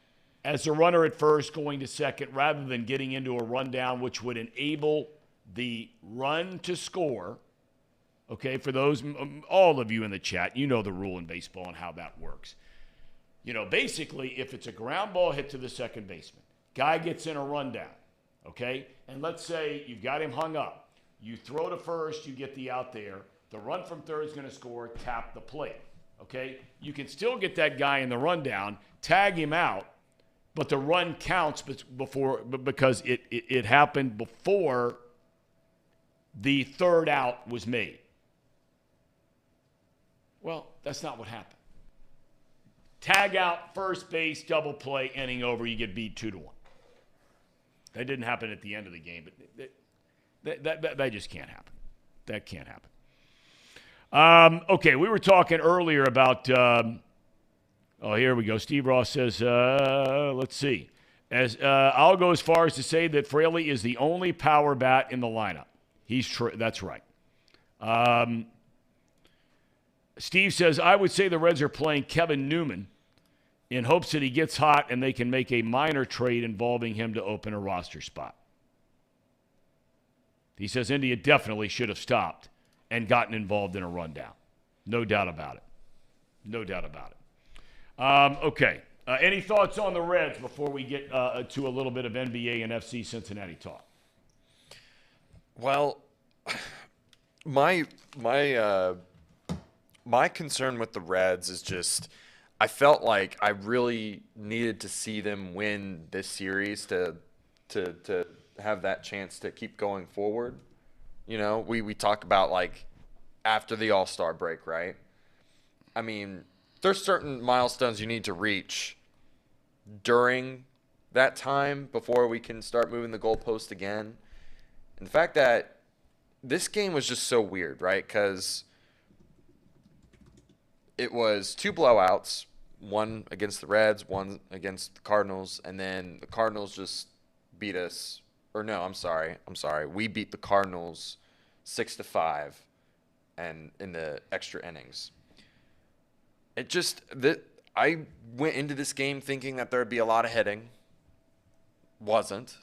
as a runner at first going to second rather than getting into a rundown, which would enable the run to score, okay, for those, all of you in the chat, you know the rule in baseball and how that works. Basically, if it's a ground ball hit to the second baseman, guy gets in a rundown, okay, and let's say you've got him hung up. You throw to first, you get the out there. The run from third is going to score, tap the plate, okay? You can still get that guy in the rundown, tag him out, but the run counts because it happened before the third out was made. Well, that's not what happened. Tag out, first base, double play, inning over, you get beat 2-1. That didn't happen at the end of the game, but that just can't happen. That can't happen. Okay, we were talking earlier about, here we go. Steve Ross says, let's see. I'll go as far as to say that Fraley is the only power bat in the lineup. That's right. Steve says, I would say the Reds are playing Kevin Newman in hopes that he gets hot and they can make a minor trade involving him to open a roster spot. He says India definitely should have stopped and gotten involved in a rundown. No doubt about it. No doubt about it. Okay. Any thoughts on the Reds before we get to a little bit of NBA and FC Cincinnati talk? Well, my concern with the Reds is just I felt like I really needed to see them win this series to have that chance to keep going forward. We talk about like after the All-Star break, right? I mean, there's certain milestones you need to reach during that time before we can start moving the goalpost again. And the fact that this game was just so weird, right? Because it was 2 blowouts, one against the Reds, one against the Cardinals, and then the Cardinals just beat us. Or no, I'm sorry. We beat the Cardinals 6-5 and in the extra innings. I went into this game thinking that there'd be a lot of hitting. Wasn't.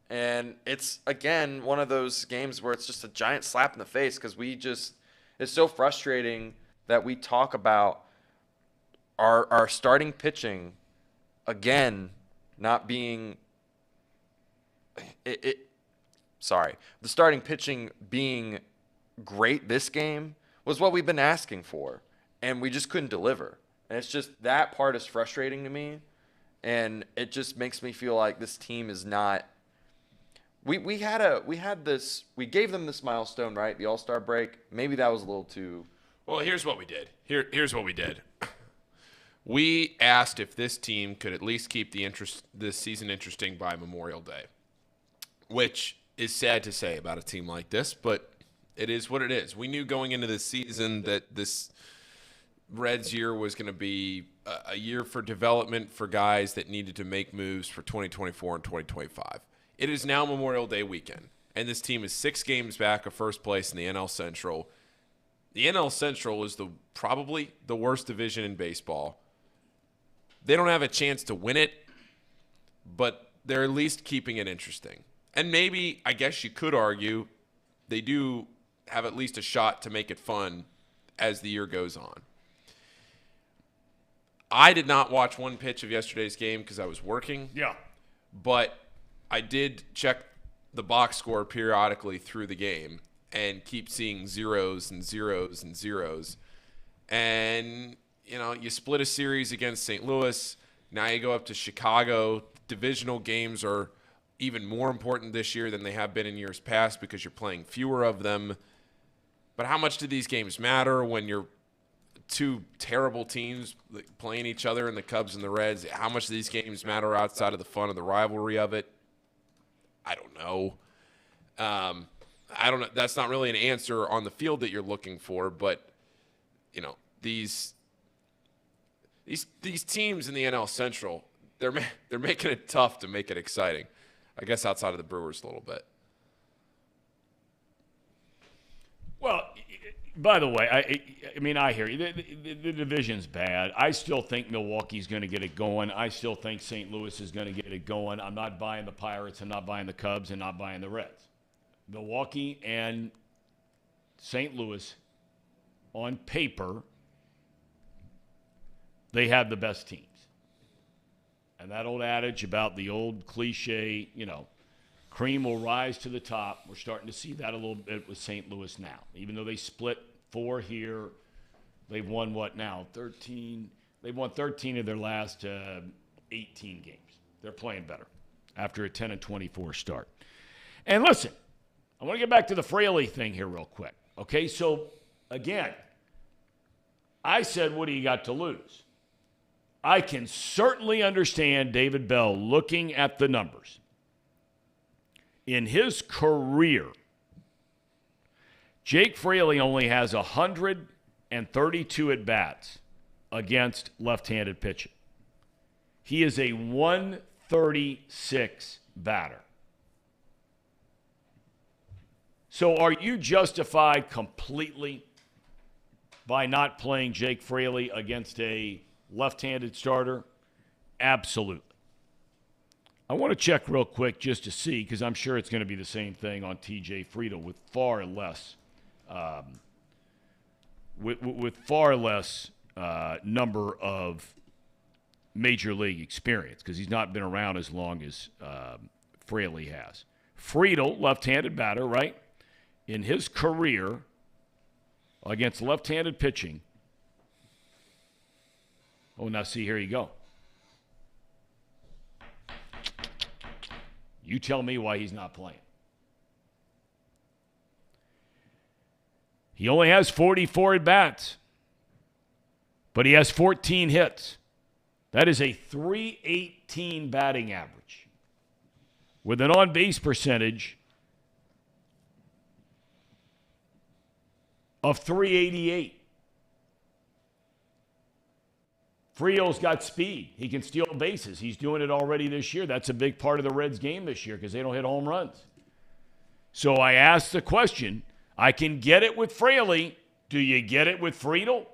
And it's, again, one of those games where it's just a giant slap in the face because it's so frustrating that we talk about our starting pitching, again, not being the starting pitching being great this game was what we've been asking for, and we just couldn't deliver. And it's just that part is frustrating to me, and it just makes me feel like this team is not. We gave them this milestone, right? The All-Star break. Maybe that was a little too. Well, here's what we did. Here's what we did. We asked if this team could at least keep this season interesting by Memorial Day, which is sad to say about a team like this, but it is what it is. We knew going into this season that this Reds year was going to be a year for development for guys that needed to make moves for 2024 and 2025. It is now Memorial Day weekend, and this team is 6 games back of first place in the NL Central. The NL Central is probably the worst division in baseball. They don't have a chance to win it, but they're at least keeping it interesting. And maybe, I guess you could argue, they do have at least a shot to make it fun as the year goes on. I did not watch one pitch of yesterday's game because I was working. Yeah. But I did check the box score periodically through the game and keep seeing zeros and zeros and zeros. And, you split a series against St. Louis. Now you go up to Chicago. Divisional games are even more important this year than they have been in years past because you're playing fewer of them. But how much do these games matter when you're two terrible teams playing each other in the Cubs and the Reds? How much do these games matter outside of the fun of the rivalry of it? I don't know. I don't know. That's not really an answer on the field that you're looking for, but these teams in the NL Central, they're making it tough to make it exciting. I guess outside of the Brewers a little bit. Well, by the way, I hear you. The division's bad. I still think Milwaukee's going to get it going. I still think St. Louis is going to get it going. I'm not buying the Pirates. I'm not buying the Cubs. And not buying the Reds. Milwaukee and St. Louis, on paper, they have the best teams. And that old adage about the old cliche, cream will rise to the top. We're starting to see that a little bit with St. Louis now. Even though they split 4 here, they've won what now? 13. They've won 13 of their last 18 games. They're playing better after a 10-24 start. And listen, I want to get back to the Fraley thing here real quick. Okay, so again, I said, what do you got to lose? I can certainly understand David Bell looking at the numbers. In his career, Jake Fraley only has 132 at-bats against left-handed pitching. He is a 136 batter. So are you justified completely by not playing Jake Fraley against a left-handed starter? Absolutely. I want to check real quick just to see, because I'm sure it's going to be the same thing on T.J. Friedel with far less number of major league experience, because he's not been around as long as Fraley has. Friedel, left-handed batter, right? In his career against left-handed pitching. Oh, now see, here you go. You tell me why he's not playing. He only has 44 at-bats, but he has 14 hits. That is a .318 batting average with an on-base percentage of .388. Frio's got speed. He can steal bases. He's doing it already this year. That's a big part of the Reds' game this year because they don't hit home runs. So I asked the question, I can get it with Fraley. Do you get it with Friedel?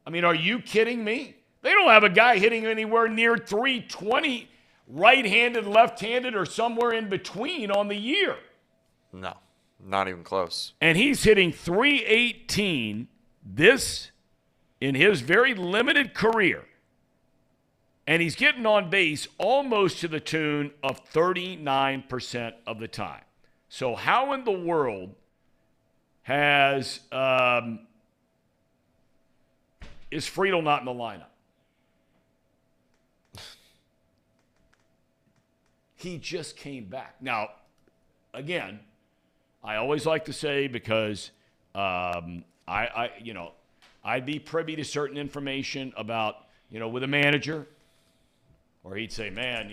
I mean, are you kidding me? They don't have a guy hitting anywhere near 320 right-handed, left-handed, or somewhere in between on the year. No, not even close. And he's hitting .318 in his very limited career. And he's getting on base almost to the tune of 39% of the time. So how in the world is Friedel not in the lineup? He just came back. Now, again, I always like to say, because I'd be privy to certain information about, with a manager, or he'd say, man,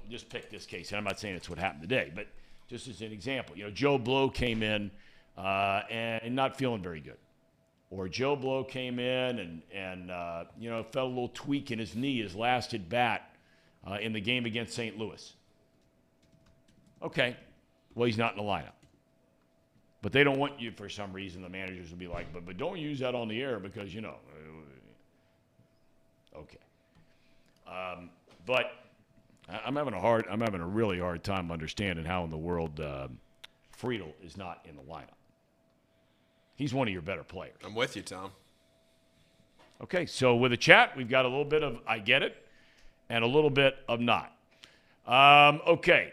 just pick this case. And I'm not saying it's what happened today, but just as an example, Joe Blow came in and not feeling very good. Or Joe Blow came in and felt a little tweak in his knee, his last at bat in the game against St. Louis. Okay, well, he's not in the lineup. But they don't want you, for some reason, the managers will be like, but don't use that on the air because, okay. But I'm having a really hard time understanding how in the world Friedel is not in the lineup. He's one of your better players. I'm with you, Tom. Okay, so with the chat, we've got a little bit of I get it and a little bit of not. Okay.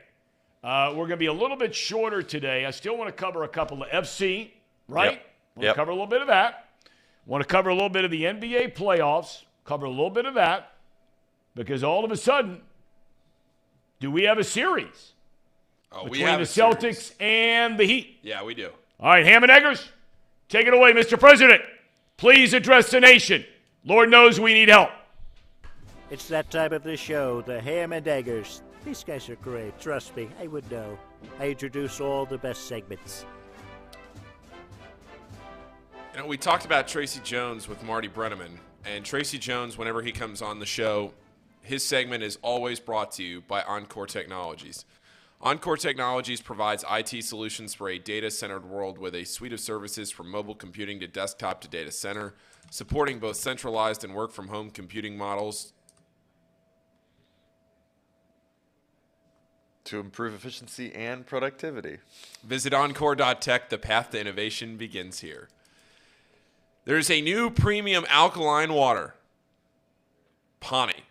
We're going to be a little bit shorter today. I still want to cover a couple of FC, right? Yep. Want to cover a little bit of that. Want to cover a little bit of the NBA playoffs. Cover a little bit of that. Because all of a sudden, do we have a series between the Celtics and the Heat? Yeah, we do. All right, Ham and Eggers, take it away, Mr. President. Please address the nation. Lord knows we need help. It's that time of the show, the Ham and Eggers. These guys are great. Trust me, I would know. I introduce all the best segments. We talked about Tracy Jones with Marty Brennaman. And Tracy Jones, whenever he comes on the show, his segment is always brought to you by Encore Technologies. Encore Technologies provides IT solutions for a data-centered world with a suite of services from mobile computing to desktop to data center, supporting both centralized and work-from-home computing models to improve efficiency and productivity. Visit Encore.tech. The path to innovation begins here. There's a new premium alkaline water, Pani.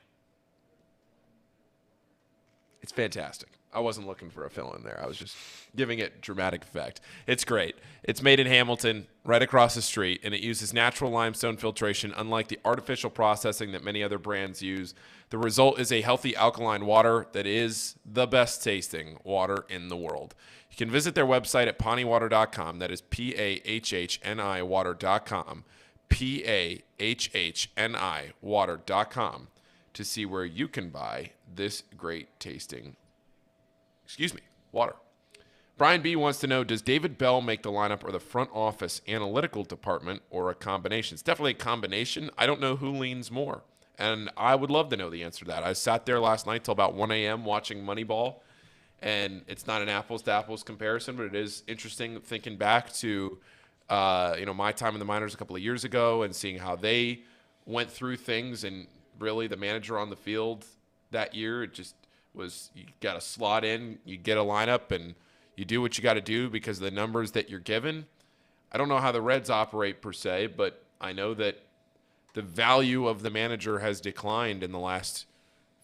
It's fantastic. I wasn't looking for a fill-in there. I was just giving it dramatic effect. It's great. It's made in Hamilton, right across the street, and it uses natural limestone filtration, unlike the artificial processing that many other brands use. The result is a healthy alkaline water that is the best tasting water in the world. You can visit their website at paniwater.com. That is PAHHNI water.com. PAHHNI water.com to see where you can buy this great tasting water. Brian B. wants to know, does David Bell make the lineup or the front office analytical department or a combination? It's definitely a combination. I don't know who leans more, and I would love to know the answer to that. I sat there last night till about 1 a.m. watching Moneyball, and it's not an apples-to-apples comparison, but it is interesting thinking back to my time in the minors a couple of years ago and seeing how they went through things, and really the manager on the field that year, it just was, you got to slot in, you get a lineup, and you do what you got to do because of the numbers that you're given. I don't know how the Reds operate per se, but I know that the value of the manager has declined in the last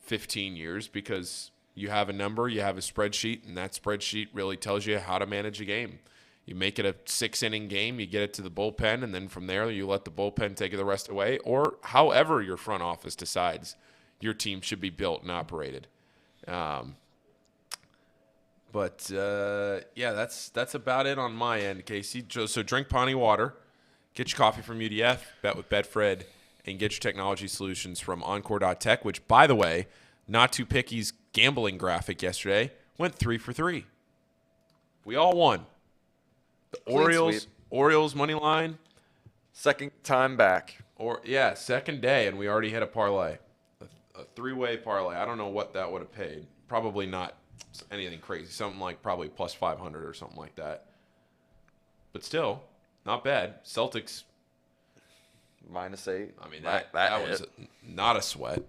15 years because you have a number, you have a spreadsheet, and that spreadsheet really tells you how to manage a game. You make it a 6-inning game, you get it to the bullpen, and then from there you let the bullpen take it the rest away, or however your front office decides your team should be built and operated. But that's about it on my end, Casey. So drink Pawnee water, get your coffee from UDF, bet with Betfred, and get your technology solutions from Encore.tech, which, by the way, Not Too Picky's gambling graphic yesterday went 3 for 3. We all won. The Orioles money line. Second time back. Second day, and we already hit a parlay. A 3-way parlay. I don't know what that would have paid. Probably not anything crazy. Something like probably plus 500 or something like that. But still, not bad. Celtics. -8. I mean, that was not a sweat.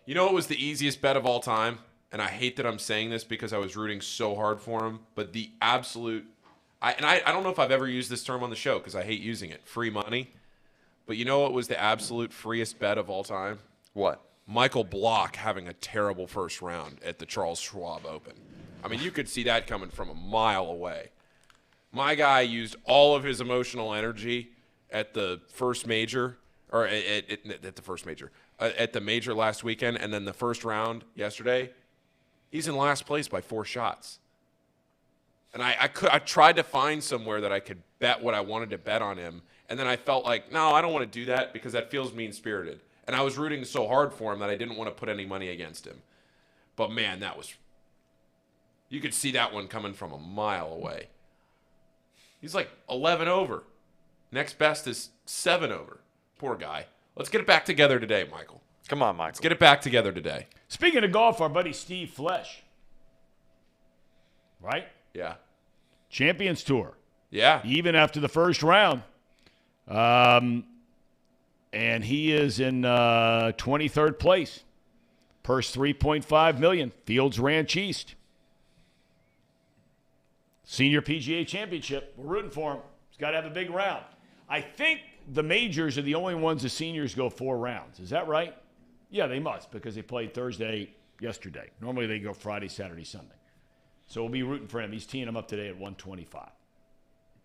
It was the easiest bet of all time. And I hate that I'm saying this because I was rooting so hard for him. But the absolute I don't know if I've ever used this term on the show because I hate using it. Free money. But you know what was the absolute freest bet of all time? What? Michael Block having a terrible first round at the Charles Schwab Open. I mean, you could see that coming from a mile away. My guy used all of his emotional energy at the first major, or at the major last weekend, and then the first round yesterday. He's in last place by 4 shots. And I tried to find somewhere that I could bet what I wanted to bet on him. And then I felt like, no, I don't want to do that because that feels mean-spirited. And I was rooting so hard for him that I didn't want to put any money against him. But, man, you could see that one coming from a mile away. He's like 11 over. Next best is 7 over. Poor guy. Let's get it back together today, Michael. Come on, Michael. Let's get it back together today. Speaking of golf, our buddy Steve Flesh, right? Yeah. Champions Tour. Yeah. Even after the first round. And he is in 23rd place. Purse $3.5 million. Fields Ranch East. Senior PGA Championship. We're rooting for him. He's got to have a big round. I think the majors are the only ones the seniors go 4 rounds. Is that right? Yeah, they must because they played Thursday yesterday. Normally they go Friday, Saturday, Sunday. So we'll be rooting for him. He's teeing him up today at 125.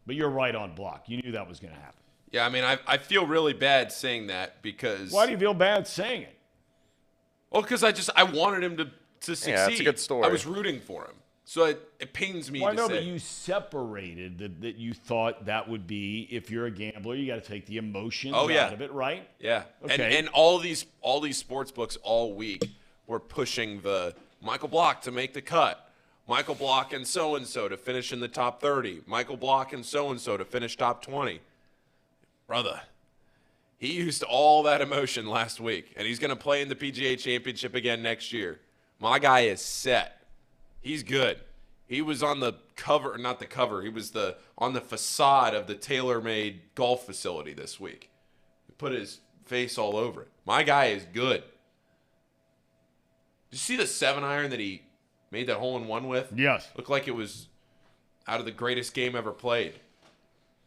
But you're right on block. You knew that was going to happen. Yeah, I mean, I feel really bad saying that because. Why do you feel bad saying it? Well, because I wanted him to succeed. Yeah, it's a good story. I was rooting for him. So it pains me to say. But you separated that you thought that would be, if you're a gambler, you got to take the emotions out of it, right? Yeah. Okay. And all these sports books all week were pushing the Michael Block to make the cut. Michael Block and so-and-so to finish in the top 30. Michael Block and so-and-so to finish top 20. Brother, he used all that emotion last week, and he's going to play in the PGA Championship again next year. My guy is set. He's good. He was on the cover, not the cover. He was on the facade of the TaylorMade golf facility this week. He put his face all over it. My guy is good. Did you see the 7-iron that he made that hole-in-one with? Yes. Looked like it was out of the greatest game ever played.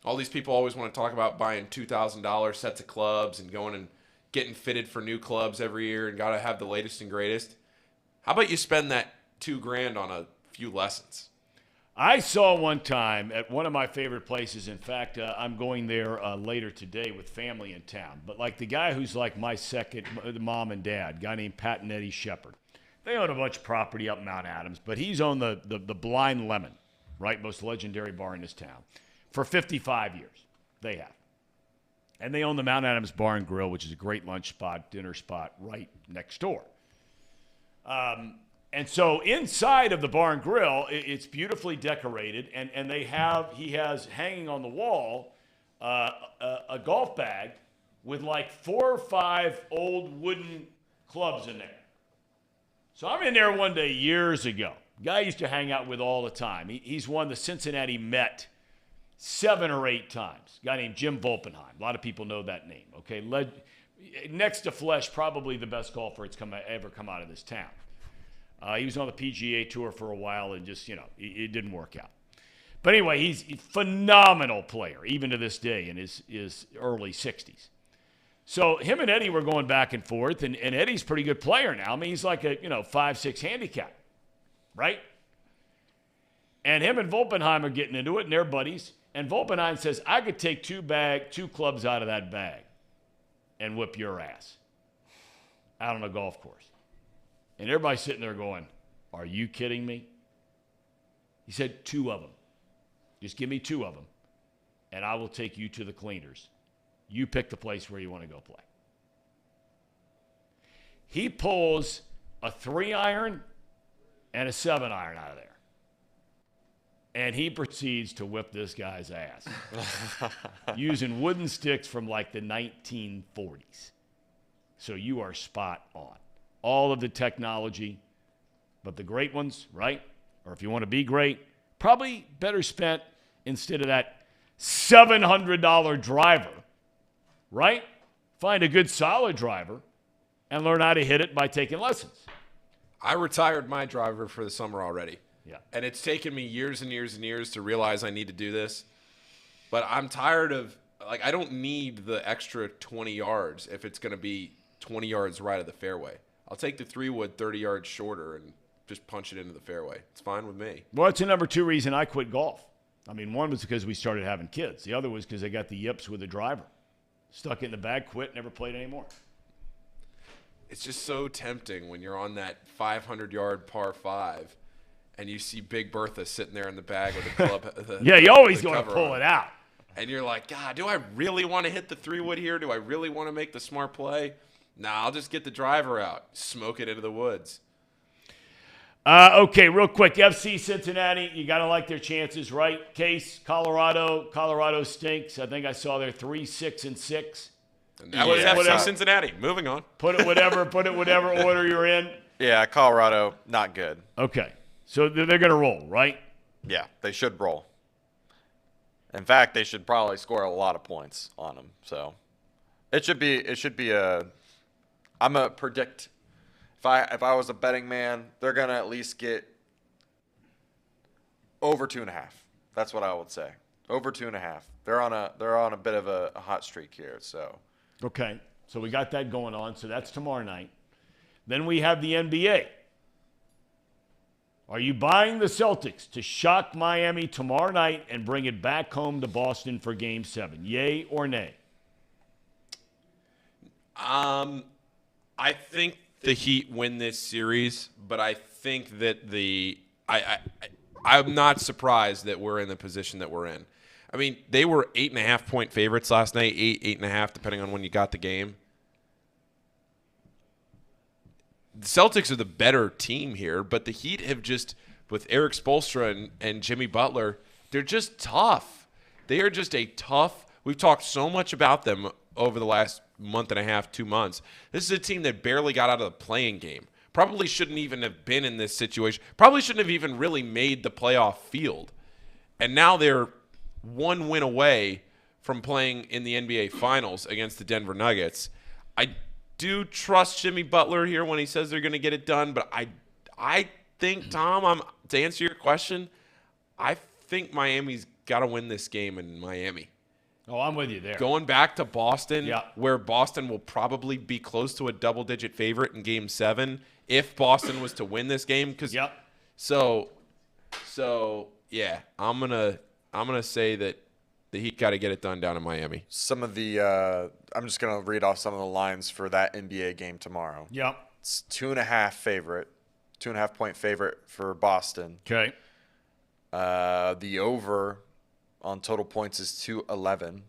All these people always want to talk about buying $2,000 sets of clubs and going and getting fitted for new clubs every year and got to have the latest and greatest. How about you spend that $2,000 on a few lessons? I saw one time at one of my favorite places. In fact, I'm going there later today with family in town. But like the guy who's like my second mom and dad, a guy named Pat and Eddie Shepard. They own a bunch of property up Mount Adams, but he's owned the Blind Lemon, right, most legendary bar in this town, for 55 years. They have. And they own the Mount Adams Bar and Grill, which is a great lunch spot, dinner spot right next door. And so inside of the bar and grill, it's beautifully decorated, and he has hanging on the wall a golf bag with like 4 or 5 old wooden clubs in there. So I'm in there one day years ago. Guy I used to hang out with all the time. He's won the Cincinnati Met 7 or 8 times. A guy named Jim Volpenheim. A lot of people know that name. Okay, next to Flesh, probably the best golfer that's ever come out of this town. He was on the PGA Tour for a while and just, it didn't work out. But anyway, he's a phenomenal player, even to this day in his early 60s. So him and Eddie were going back and forth, and Eddie's a pretty good player now. I mean, he's like a, 5-6 handicap, right? And him and Volpenheim are getting into it, and they're buddies. And Volpenheim says, I could take 2 clubs out of that bag and whip your ass out on a golf course. And everybody's sitting there going, are you kidding me? He said 2 of them. Just give me 2 of them, and I will take you to the cleaners. You pick the place where you want to go play. He pulls a 3-iron and a 7-iron out of there. And he proceeds to whip this guy's ass using wooden sticks from like the 1940s. So you are spot on. All of the technology, but the great ones, right? Or if you want to be great, probably better spent instead of that $700 driver, right? Find a good solid driver and learn how to hit it by taking lessons. I retired my driver for the summer already. Yeah. And it's taken me years and years and years to realize I need to do this. But I'm tired of, I don't need the extra 20 yards if it's going to be 20 yards right of the fairway. I'll take the 3-wood 30 yards shorter and just punch it into the fairway. It's fine with me. Well, it's a number 2 reason I quit golf. I mean, one was because we started having kids. The other was because I got the yips with the driver. Stuck it in the bag, quit, never played anymore. It's just so tempting when you're on that 500-yard par 5 and you see Big Bertha sitting there in the bag with the club. Yeah, you always want to pull it out. And you're like, God, do I really want to hit the 3-wood here? Do I really want to make the smart play? Nah, I'll just get the driver out, smoke it into the woods. Okay, real quick. FC Cincinnati, you got to like their chances, right? Case, Colorado stinks. I think I saw they're 3-6-6. And that was FC Cincinnati. Moving on. Put it whatever order you're in. Yeah, Colorado, not good. Okay, so they're going to roll, right? Yeah, they should roll. In fact, they should probably score a lot of points on them. So it should be a. I'm gonna predict. If I was a betting man, they're gonna at least get over 2.5. That's what I would say. Over 2.5. They're on a bit of a hot streak here. So Okay, so we got that going on. So that's tomorrow night. Then we have the NBA. Are you buying the Celtics to shock Miami tomorrow night and bring it back home to Boston for Game 7? Yay or nay? I think the Heat win this series, but I think that I'm not surprised that we're in the position that we're in. I mean, they were 8.5-point favorites last night, 8.5, depending on when you got the game. The Celtics are the better team here, but the Heat have just, with Eric Spoelstra and Jimmy Butler, they're just tough. They are just a tough. We've talked so much about them over the last month and a half, 2 months. This is a team that barely got out of the playing game. Probably shouldn't even have been in this situation. Probably shouldn't have even really made the playoff field. And now they're one win away from playing in the NBA Finals against the Denver Nuggets. I do trust Jimmy Butler here when he says they're going to get it done, but I think, Tom, to answer your question, I think Miami's got to win this game in Miami. Oh, I'm with you there. Going back to Boston, Yeah. where Boston will probably be close to a double-digit favorite in Game 7 if Boston was to win this game. Yep. So yeah, I'm gonna say that the Heat got to get it done down in Miami. some of the I'm just gonna read off some of the lines for that NBA game tomorrow. Yep. It's 2.5 point favorite for Boston. Okay. The over on total points is 211.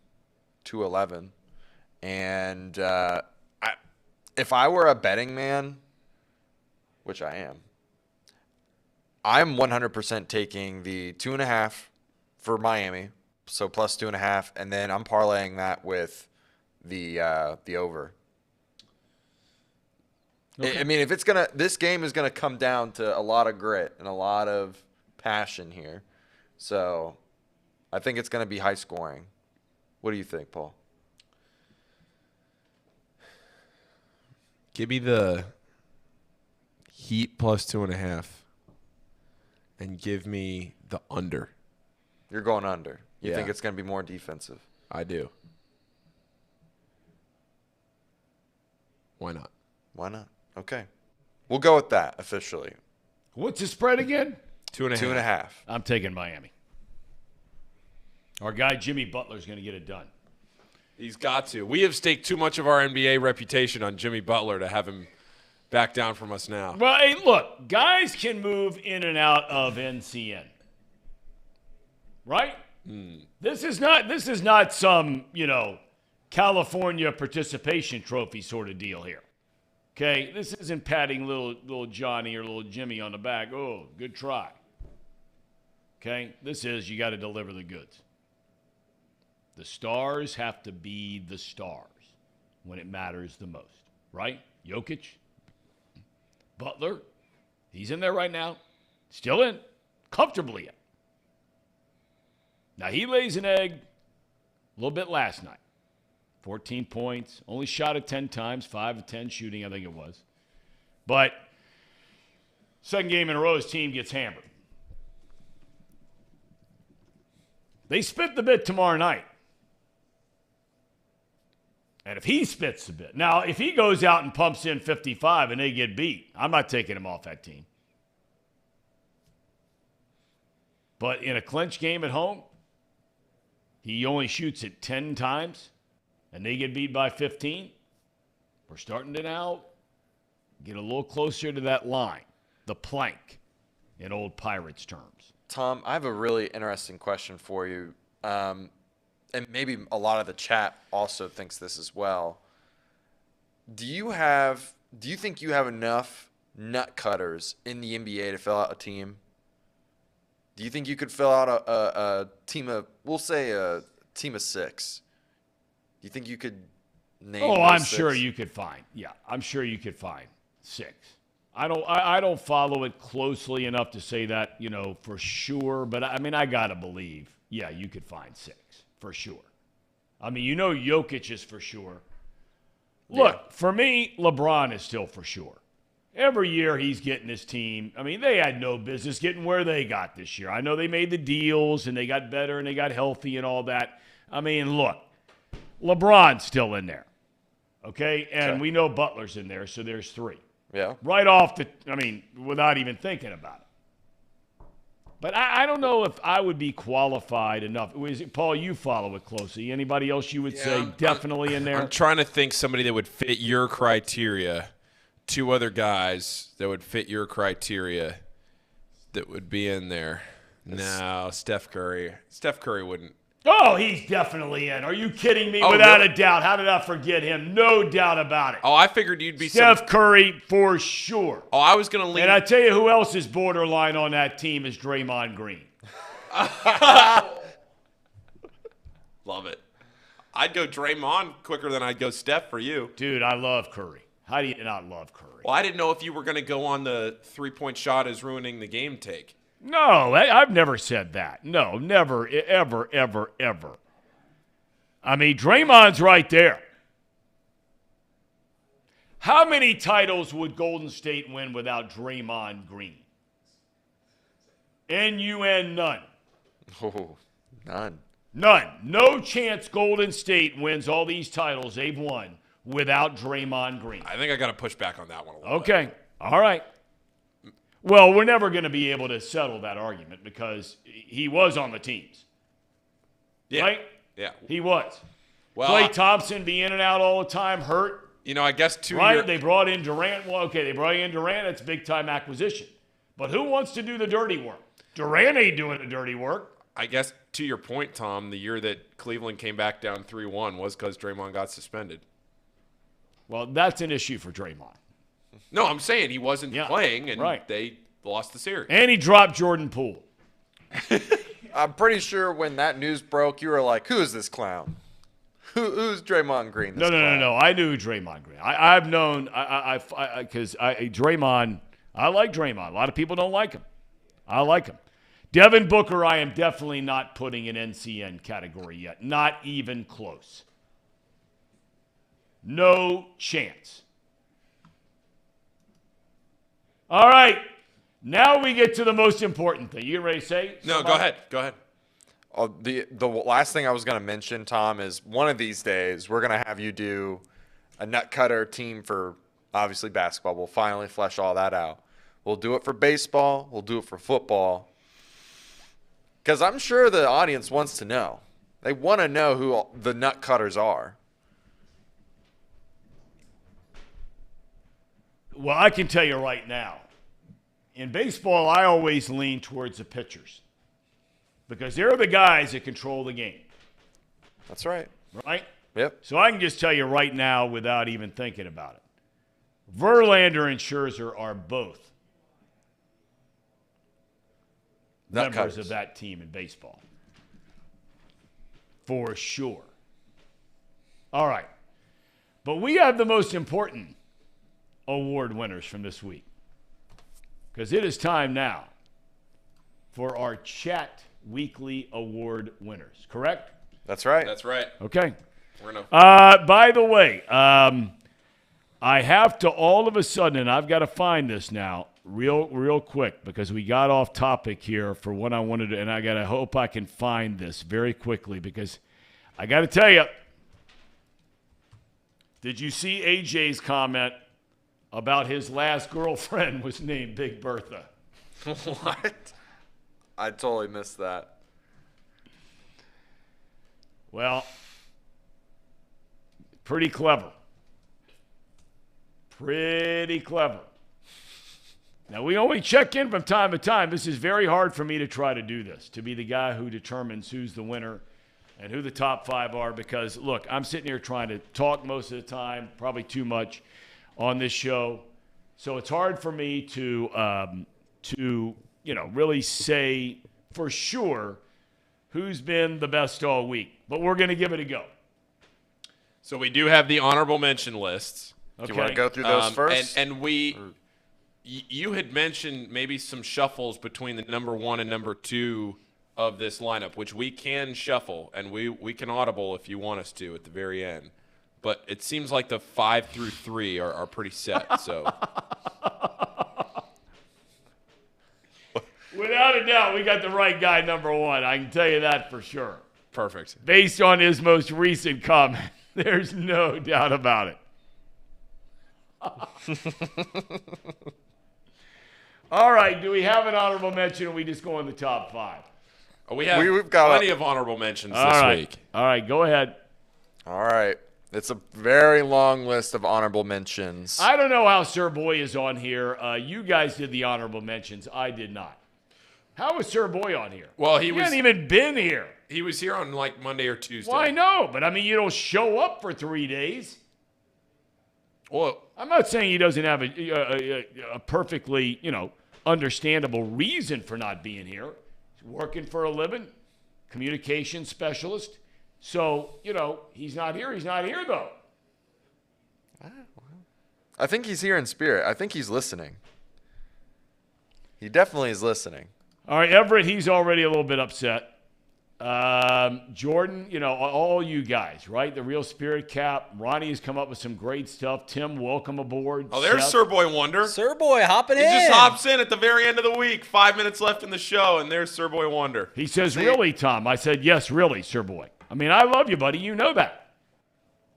And if I were a betting man, which I am, I'm 100% taking the 2.5 for Miami, so plus 2.5, and then I'm parlaying that with the over. Okay. I mean, if this game is gonna come down to a lot of grit and a lot of passion here, so I think it's gonna be high scoring. What do you think, Paul? Give me the Heat plus 2.5, and give me the under. You're going under. You think Yeah. it's gonna be more defensive? I do. Why not? Why not? Okay, we'll go with that officially. What's the spread again? 2.5. 2.5. I'm taking Miami. Our guy Jimmy Butler's going to get it done. He's got to. We have staked too much of our NBA reputation on Jimmy Butler to have him back down from us now. Well, hey, look, guys can move in and out of NCN. Right? This is not some, California participation trophy sort of deal here. Okay? This isn't patting little Johnny or little Jimmy on the back. Oh, good try. Okay? This is you got to deliver the goods. The stars have to be the stars when it matters the most, right? Jokic, Butler, he's in there right now, still in, comfortably in. Now, he lays an egg a little bit last night. 14 points, only shot it 10 times, 5 of 10 shooting, I think it was. But second game in a row, his team gets hammered. They spit the bit tomorrow night. And if he spits the bit. Now, if he goes out and pumps in 55 and they get beat, I'm not taking him off that team. But in a clinch game at home, he only shoots it 10 times and they get beat by 15. We're starting to now get a little closer to that line, the plank, in old Pirates terms. Tom, I have a really interesting question for you. And maybe a lot of the chat also thinks this as well. Do you think you have enough nut cutters in the NBA to fill out a team? Do you think you could fill out a team of, we'll say a team of 6? Do you think you could name those I'm 6? sure you could find. Yeah, I'm sure you could find 6. I don't follow it closely enough to say that, for sure. But, I got to believe, yeah, you could find 6 for sure. Jokic is for sure. Look, for me, LeBron is still for sure. Every year he's getting his team. They had no business getting where they got this year. I know they made the deals and they got better and they got healthy and all that. Look, LeBron's still in there. Okay? And we know Butler's in there, so there's 3. Yeah. Right off without even thinking about it. But I don't know if I would be qualified enough. Paul, you follow it closely. Anybody else you would say definitely in there? I'm trying to think somebody that would fit your criteria. 2 other guys that would fit your criteria that would be in there. No, Steph Curry. Steph Curry wouldn't. Oh, he's definitely in. Are you kidding me? Without a doubt. How did I forget him? No doubt about it. Oh, I figured you'd be Steph Curry for sure. Oh, I was going to lean. And I tell you who else is borderline on that team is Draymond Green. Love it. I'd go Draymond quicker than I'd go Steph for you. Dude, I love Curry. How do you not love Curry? Well, I didn't know if you were going to go on the 3-point shot is ruining the game take. No, I've never said that. No, never, ever, ever, ever. Draymond's right there. How many titles would Golden State win without Draymond Green? N-U-N, none. Oh, none. None. No chance Golden State wins all these titles they've won without Draymond Green. I think I got to push back on that one a little bit. Okay. All right. Well, we're never going to be able to settle that argument because he was on the teams. Yeah. Right? Yeah. He was. Well, Klay Thompson be in and out all the time, hurt. I guess 2 right? years. They brought in Durant. Well, okay, they brought in Durant. That's big-time acquisition. But who wants to do the dirty work? Durant ain't doing the dirty work. I guess to your point, Tom, the year that Cleveland came back down 3-1 was because Draymond got suspended. Well, that's an issue for Draymond. No, I'm saying he wasn't playing, and they lost the series. And he dropped Jordan Poole. I'm pretty sure when that news broke, you were like, who is this clown? Who's Draymond Green? No. I knew Draymond Green. I've known, because Draymond, I like Draymond. A lot of people don't like him. I like him. Devin Booker, I am definitely not putting in NCN category yet. Not even close. No chance. All right. Now we get to the most important thing. You ready to say? No, go ahead. Go ahead. The last thing I was going to mention, Tom, is one of these days we're going to have you do a nut cutter team for, obviously, basketball. We'll finally flesh all that out. We'll do it for baseball. We'll do it for football. Because I'm sure the audience wants to know. They want to know who the nut cutters are. Well, I can tell you right now. In baseball, I always lean towards the pitchers because they're the guys that control the game. That's right. Right? Yep. So I can just tell you right now without even thinking about it. Verlander and Scherzer are both members of that team in baseball. For sure. All right. But we have the most important award winners from this week. Because it is time now for our Chat Weekly Award winners, correct? That's right. That's right. Okay. We're gonna... By the way, I have to all of a sudden, and I've got to find this now real quick because we got off topic here for what I wanted to, and I got to hope I can find this very quickly because I got to tell you, did you see AJ's comment about his last girlfriend was named Big Bertha? What? I totally missed that. Well, pretty clever. Pretty clever. Now, we only check in from time to time. This is very hard for me to try to do this, to be the guy who determines who's the winner and who the top 5 are because, look, I'm sitting here trying to talk most of the time, probably too much on this show. So it's hard for me to really say for sure who's been the best all week. But we're going to give it a go. So we do have the honorable mention lists. Do you want to go through those first? And You had mentioned maybe some shuffles between the number 1 and number 2 of this lineup, which we can shuffle, and we can audible if you want us to at the very end. But it seems like the 5 through 3 are pretty set. So, Without a doubt, we got the right guy, number 1. I can tell you that for sure. perfect. Based on his most recent comment, there's no doubt about it. All right, do we have an honorable mention, or we just go in the top 5? We have We've got plenty of honorable mentions this week. All right, go ahead. All right. It's a very long list of honorable mentions. I don't know how Sir Boy is on here. You guys did the honorable mentions. I did not. How was Sir Boy on here? Well, He hasn't even been here. He was here on like Monday or Tuesday. Well, I know, but I mean, you don't show up for 3 days. Well, I'm not saying he doesn't have a perfectly, understandable reason for not being here. He's working for a living, communication specialist. So, he's not here. He's not here, though. I think he's here in spirit. I think he's listening. He definitely is listening. All right, Everett, he's already a little bit upset. Jordan, all you guys, right? The Real Spirit Cap. Ronnie has come up with some great stuff. Tim, welcome aboard. oh, there's Seth. Sir Boy Wonder. Sir Boy hopping He in. just hops in at the very end of the week. 5 minutes left in the show, and there's Sir Boy Wonder. He says, really, Tom? I said, yes, really, Sir Boy. I mean, I love you, buddy. You know that.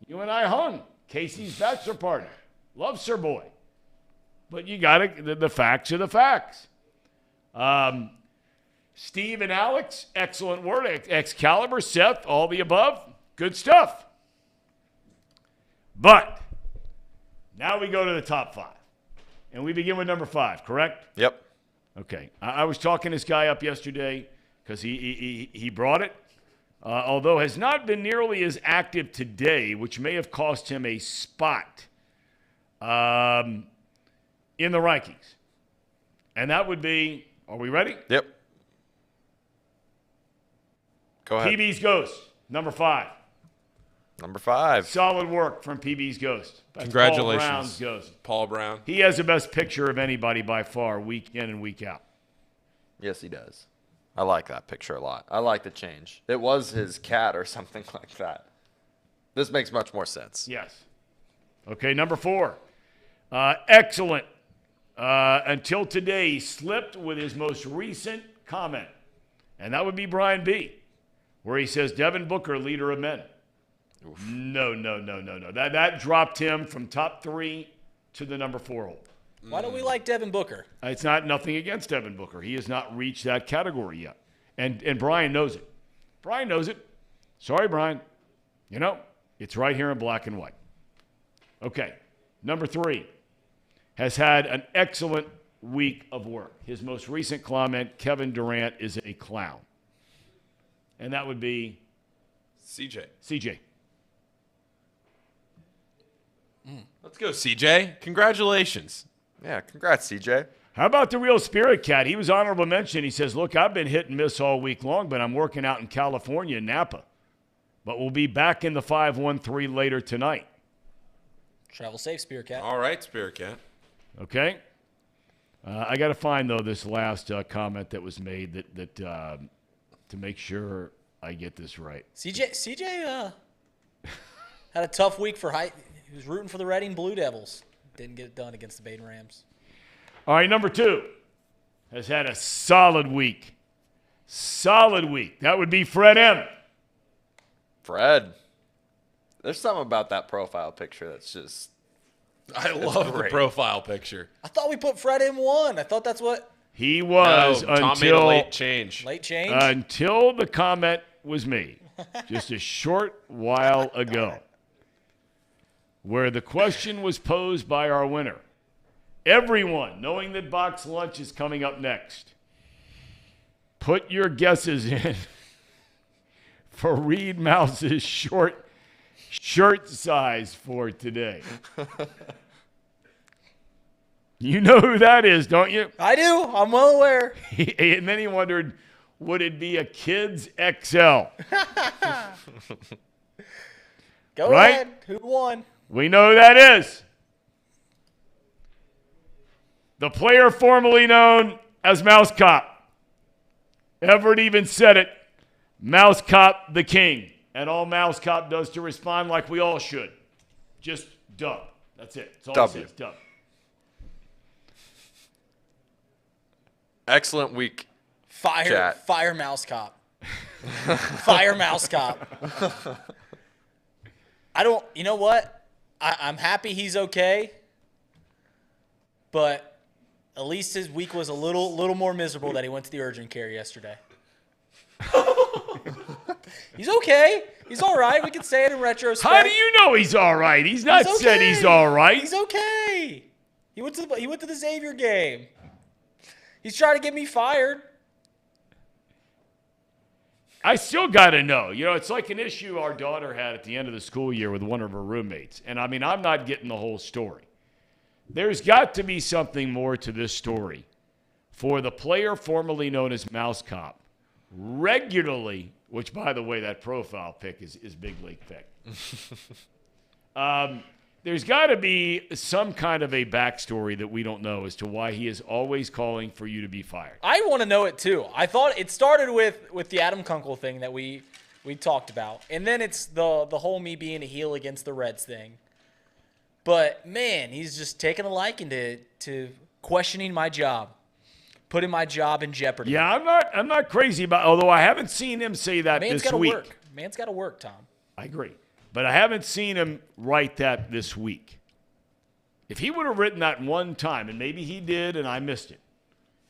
You and I hung. Casey's bachelor party. Love Sir Boy. But you got to, the facts are the facts. Steve and Alex, excellent word. Excalibur, Seth, all the above. Good stuff. But now we go to the top 5. And we begin with number 5, correct? Yep. Okay. I was talking this guy up yesterday because he brought it. Although has not been nearly as active today, which may have cost him a spot in the rankings. And that would be, are we ready? Yep. Go ahead. PB's Ghost, number 5. Number 5. Solid work from PB's Ghost. That's Congratulations. Paul Brown's Ghost. Paul Brown. He has the best picture of anybody by far, week in and week out. Yes, he does. I like that picture a lot. I like the change. It was his cat or something like that. This makes much more sense. Yes. Okay, number 4. Excellent. Until today, he slipped with his most recent comment. And that would be Brian B., where he says, Devin Booker, leader of men. Oof. No. That dropped him from top 3 to the number 4 hole. Why don't we like Devin Booker? It's nothing against Devin Booker. He has not reached that category yet. And Brian knows it. Brian knows it. Sorry, Brian. It's right here in black and white. Okay. Number 3 has had an excellent week of work. His most recent comment, Kevin Durant is a clown. And that would be CJ. Let's go, CJ. Congratulations. Yeah, congrats, CJ. How about the Real Spirit Cat? He was honorable mention. He says, look, I've been hit and miss all week long, but I'm working out in California, in Napa. But we'll be back in the 513 later tonight. Travel safe, Spirit Cat. All right, Spirit Cat. Okay? I got to find, though, this last comment that was made that to make sure I get this right. CJ had a tough week for height. He was rooting for the Reading Blue Devils. Didn't get it done against the Baden Rams. All right, number 2 has had a solid week. Solid week. That would be Fred M. Fred. There's something about that profile picture that's just... I love the profile picture. I thought we put Fred in 1. I thought that's what... He was Tom made a late change. Late change? Until the comment was made just a short while ago, where the question was posed by our winner. Everyone, knowing that box lunch is coming up next, put your guesses in for Reed Mouse's short shirt size for today. You know who that is, don't you? I do. I'm well aware. And then he wondered, would it be a kid's XL? Go Right? ahead. Who won? We know who that is. The player formerly known as Mouse Cop. Everett even said it. Mouse Cop the king. And all Mouse Cop does to respond like we all should. Just dub. That's it. That's all W. it says. Dub. Excellent week. Chat. Fire Mouse Cop. Fire Mouse Cop. You know what? I'm happy he's okay. But at least his week was a little more miserable that he went to the urgent care yesterday. He's okay. He's all right. We can say it in retrospect. How do you know he's all right? He's not said he's all right. He's okay. He went to the Xavier game. He's trying to get me fired. I still got to know. You know, it's like an issue our daughter had at the end of the school year with one of her roommates. And, I mean, I'm not getting the whole story. There's got to be something more to this story for the player formerly known as Mouse Cop regularly, which, by the way, that profile pic is big league pic. There's got to be some kind of a backstory that we don't know as to why he is always calling for you to be fired. I want to know it too. I thought it started with the Adam Kunkel thing that we talked about, and then it's the whole me being a heel against the Reds thing. But man, he's just taking a liking to questioning my job, putting my job in jeopardy. Yeah, I'm not crazy about. Although I haven't seen him say that Man's this gotta week. Work. Man's got to work, Tom. I agree. But I haven't seen him write that this week. If he would have written that one time, and maybe he did and I missed it,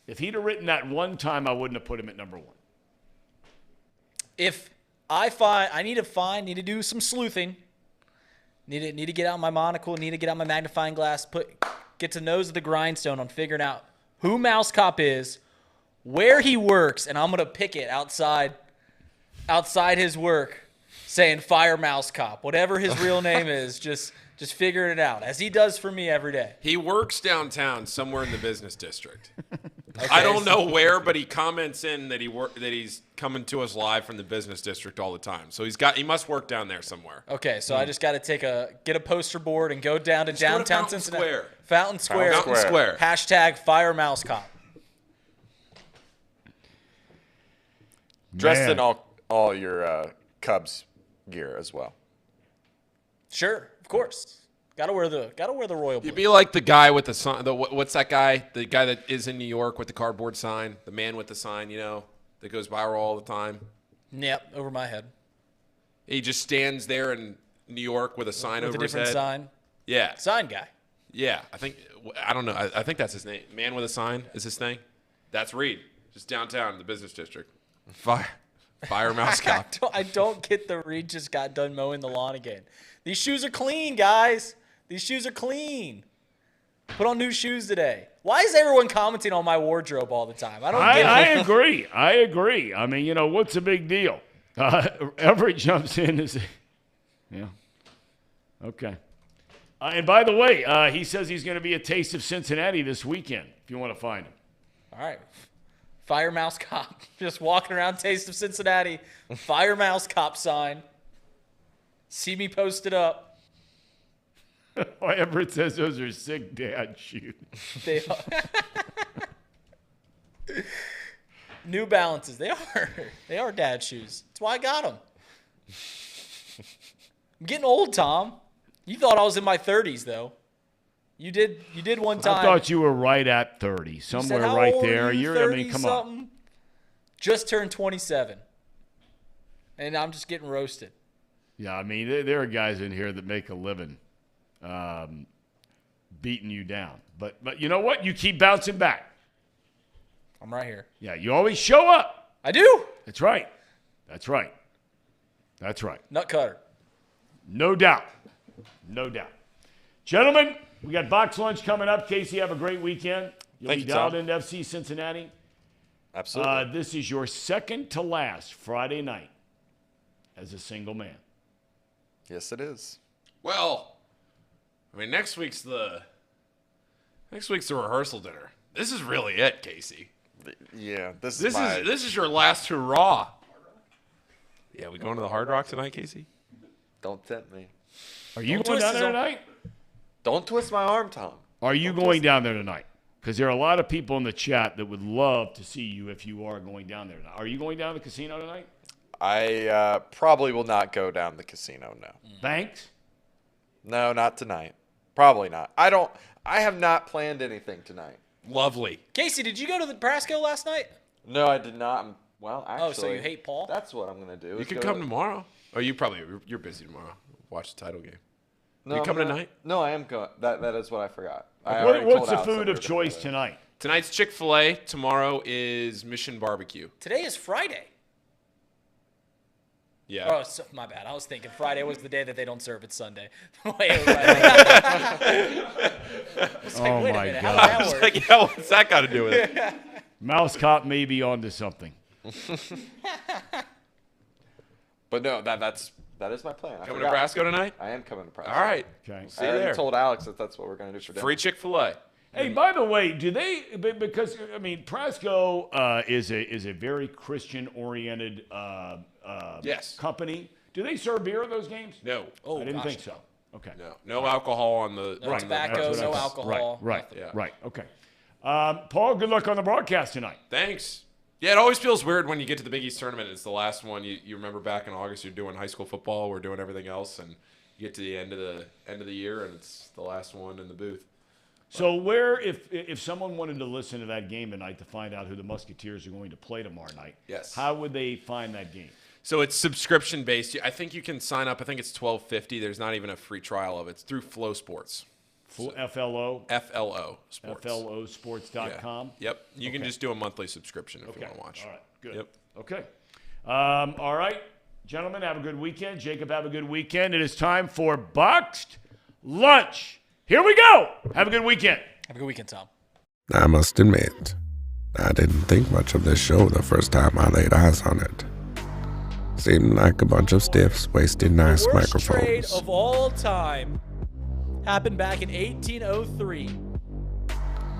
if he'd have written that one time, I wouldn't have put him at number one. If I need to do some sleuthing, need to get out my monocle, need to get out my magnifying glass, get to nose of the grindstone on figuring out who Mouse Cop is, where he works, and I'm going to pick it outside his work. Saying fire Mouse Cop, whatever his real name is, just figuring it out, as he does for me every day. He works downtown somewhere in the business district. Okay. I don't know where, but he comments in that he's coming to us live from the business district all the time. So he must work down there somewhere. Okay, so I just got to get a poster board and go down to downtown Cincinnati. Fountain Square. Hashtag fire Mouse Cop. Dressed in all your Cubs gear as well. Sure, of course. Gotta wear the royal blue. You'd be like the guy with the sign. What's that guy? The guy that is in New York with the cardboard sign. The man with the sign, that goes viral all the time. Yep, over my head. He just stands there in New York with a sign over his head. With a different sign. Yeah. Sign guy. Yeah, I don't know. I think that's his name. Man with a sign is his thing. That's Reed. Just downtown, the business district. Fire Mouse Cop. I don't get the Reed just got done mowing the lawn again. These shoes are clean, guys. These shoes are clean. Put on new shoes today. Why is everyone commenting on my wardrobe all the time? I don't get it. I agree. I mean, what's the big deal? Everett jumps in and says, yeah. Okay. And by the way, he says he's going to be a Taste of Cincinnati this weekend, if you want to find him. All right. Fire Mouse Cop. Just walking around Taste of Cincinnati. Fire Mouse Cop sign. See me posted up. Everett says those are sick dad shoes. They are. New Balances. They are. They are dad shoes. That's why I got them. I'm getting old, Tom. You thought I was in my 30s, though. You did one time. I thought you were right at 30, somewhere said, right old there. Are you? I mean, come on. Just turned 27, and I'm just getting roasted. Yeah, I mean, there are guys in here that make a living beating you down. But you know what? You keep bouncing back. I'm right here. Yeah, you always show up. I do. That's right. That's right. That's right. Nut cutter. No doubt. No doubt. Gentlemen, we got box lunch coming up. Casey, have a great weekend. You'll be dialed into FC Cincinnati. Absolutely. This is your second to last Friday night as a single man. Yes, it is. Well, I mean, next week's the rehearsal dinner. This is really it, Casey. Yeah, this is your last hurrah. Yeah, we going to the Hard Rock tonight, Casey? Don't tempt me. Are you going down there tonight? Don't twist my arm, Tom. Are you going down there tonight? Because there are a lot of people in the chat that would love to see you if you are going down there. Are you going down to the casino tonight? I probably will not go down the casino, no. Thanks. No, not tonight. Probably not. I have not planned anything tonight. Lovely. Casey, did you go to the Brasco last night? No, I did not. Well, actually. Oh, so you hate Paul? That's what I'm going to do. You can come tomorrow. Oh, you're busy tomorrow. Watch the title game. No, you coming I'm not- tonight? No, I am going. That is what I forgot. What's the food of choice tonight? Tonight's Chick-fil-A. Tomorrow is Mission Barbecue. Today is Friday. Yeah. Oh, so, my bad. I was thinking Friday was the day that they don't serve. It's Sunday. Wait, Oh, my minute. God. How I does was that work? like, yeah, what's that got to do with it? Mouse Cop may be onto something. But no, that is my plan. Coming to Brasco tonight? I am coming to Brasco. All right. Okay. See I you already there. told Alex that that's what we're going to do for dinner. Free Chick-fil-A. Hey, by the way, do they? Because I mean, Prasco is a very Christian-oriented Yes. company. Do they serve beer in those games? No. Oh, I didn't gosh, think so. Okay. No alcohol on the. No tobacco, That's what I no thought. alcohol. Right. nothing. Yeah. Right. Okay. Paul, good luck on the broadcast tonight. Thanks. Yeah, it always feels weird when you get to the Big East tournament. It's the last one. You remember back in August, you're doing high school football. We're doing everything else, and you get to the end of the year, and it's the last one in the booth. So, where if someone wanted to listen to that game tonight to find out who the Musketeers are going to play tomorrow night, Yes. how would they find that game? So it's subscription based. I think you can sign up. I think it's $12.50. There's not even a free trial of it. It's through Flow Sports. FLO. FLO Sports. FLOsports.com. Yep. You can Okay. just do a monthly subscription if you Okay. want to watch. All right. Good. Yep. Okay. All right. Gentlemen, have a good weekend. Jacob, have a good weekend. It is time for Boxed Lunch. Here we go. Have a good weekend. Have a good weekend, Tom. I must admit, I didn't think much of this show the first time I laid eyes on it. Seemed like a bunch of stiffs wasting nice The worst trade microphones. of all time happened back in 1803.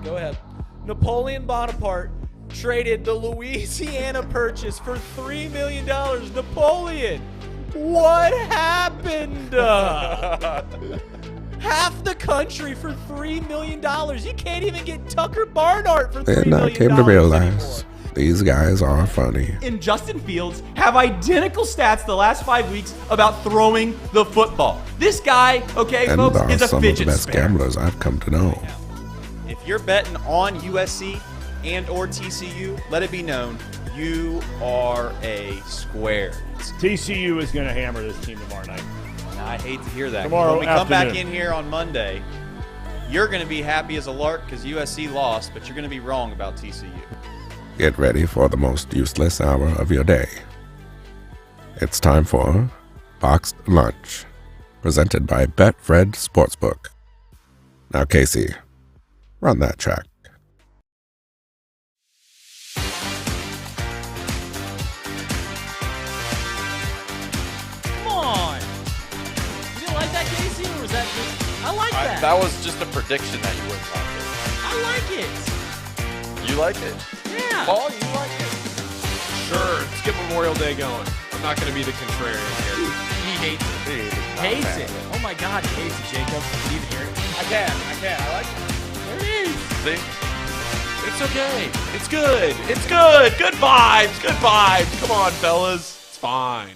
Go ahead. Napoleon Bonaparte traded the Louisiana Purchase for $3 million. Napoleon, what happened? Half the country for $3 million. You can't even get Tucker Barnhart for $3 Then million I came to realize anymore. these guys are funny. And Justin Fields have identical stats the last 5 weeks about throwing the football. This guy, okay, And folks, are is a some of the fidget best spinner. gamblers I've come to know. If you're betting on USC and or TCU, let it be known you are a square. TCU is going to hammer this team tomorrow night. I hate to hear that. Tomorrow When we come back afternoon. in here on Monday, you're going to be happy as a lark because USC lost, but you're going to be wrong about TCU. Get ready for the most useless hour of your day. It's time for Boxed Lunch, presented by Betfred Sportsbook. Now, Casey, run that track. Come on. You didn't like that, Casey, or was that just... I like that. That was just a prediction that you wouldn't like it. I like it. You like it? Yeah. Paul, you like it? Sure. Let's get Memorial Day going. I'm not going to be the contrarian here. He hates it. Hates it. Oh my God, he hates it, Jacob. Can you even hear it? I can. I like it. There it is. See? It's okay. It's good. It's good. Good vibes. Good vibes. Come on, fellas. It's fine.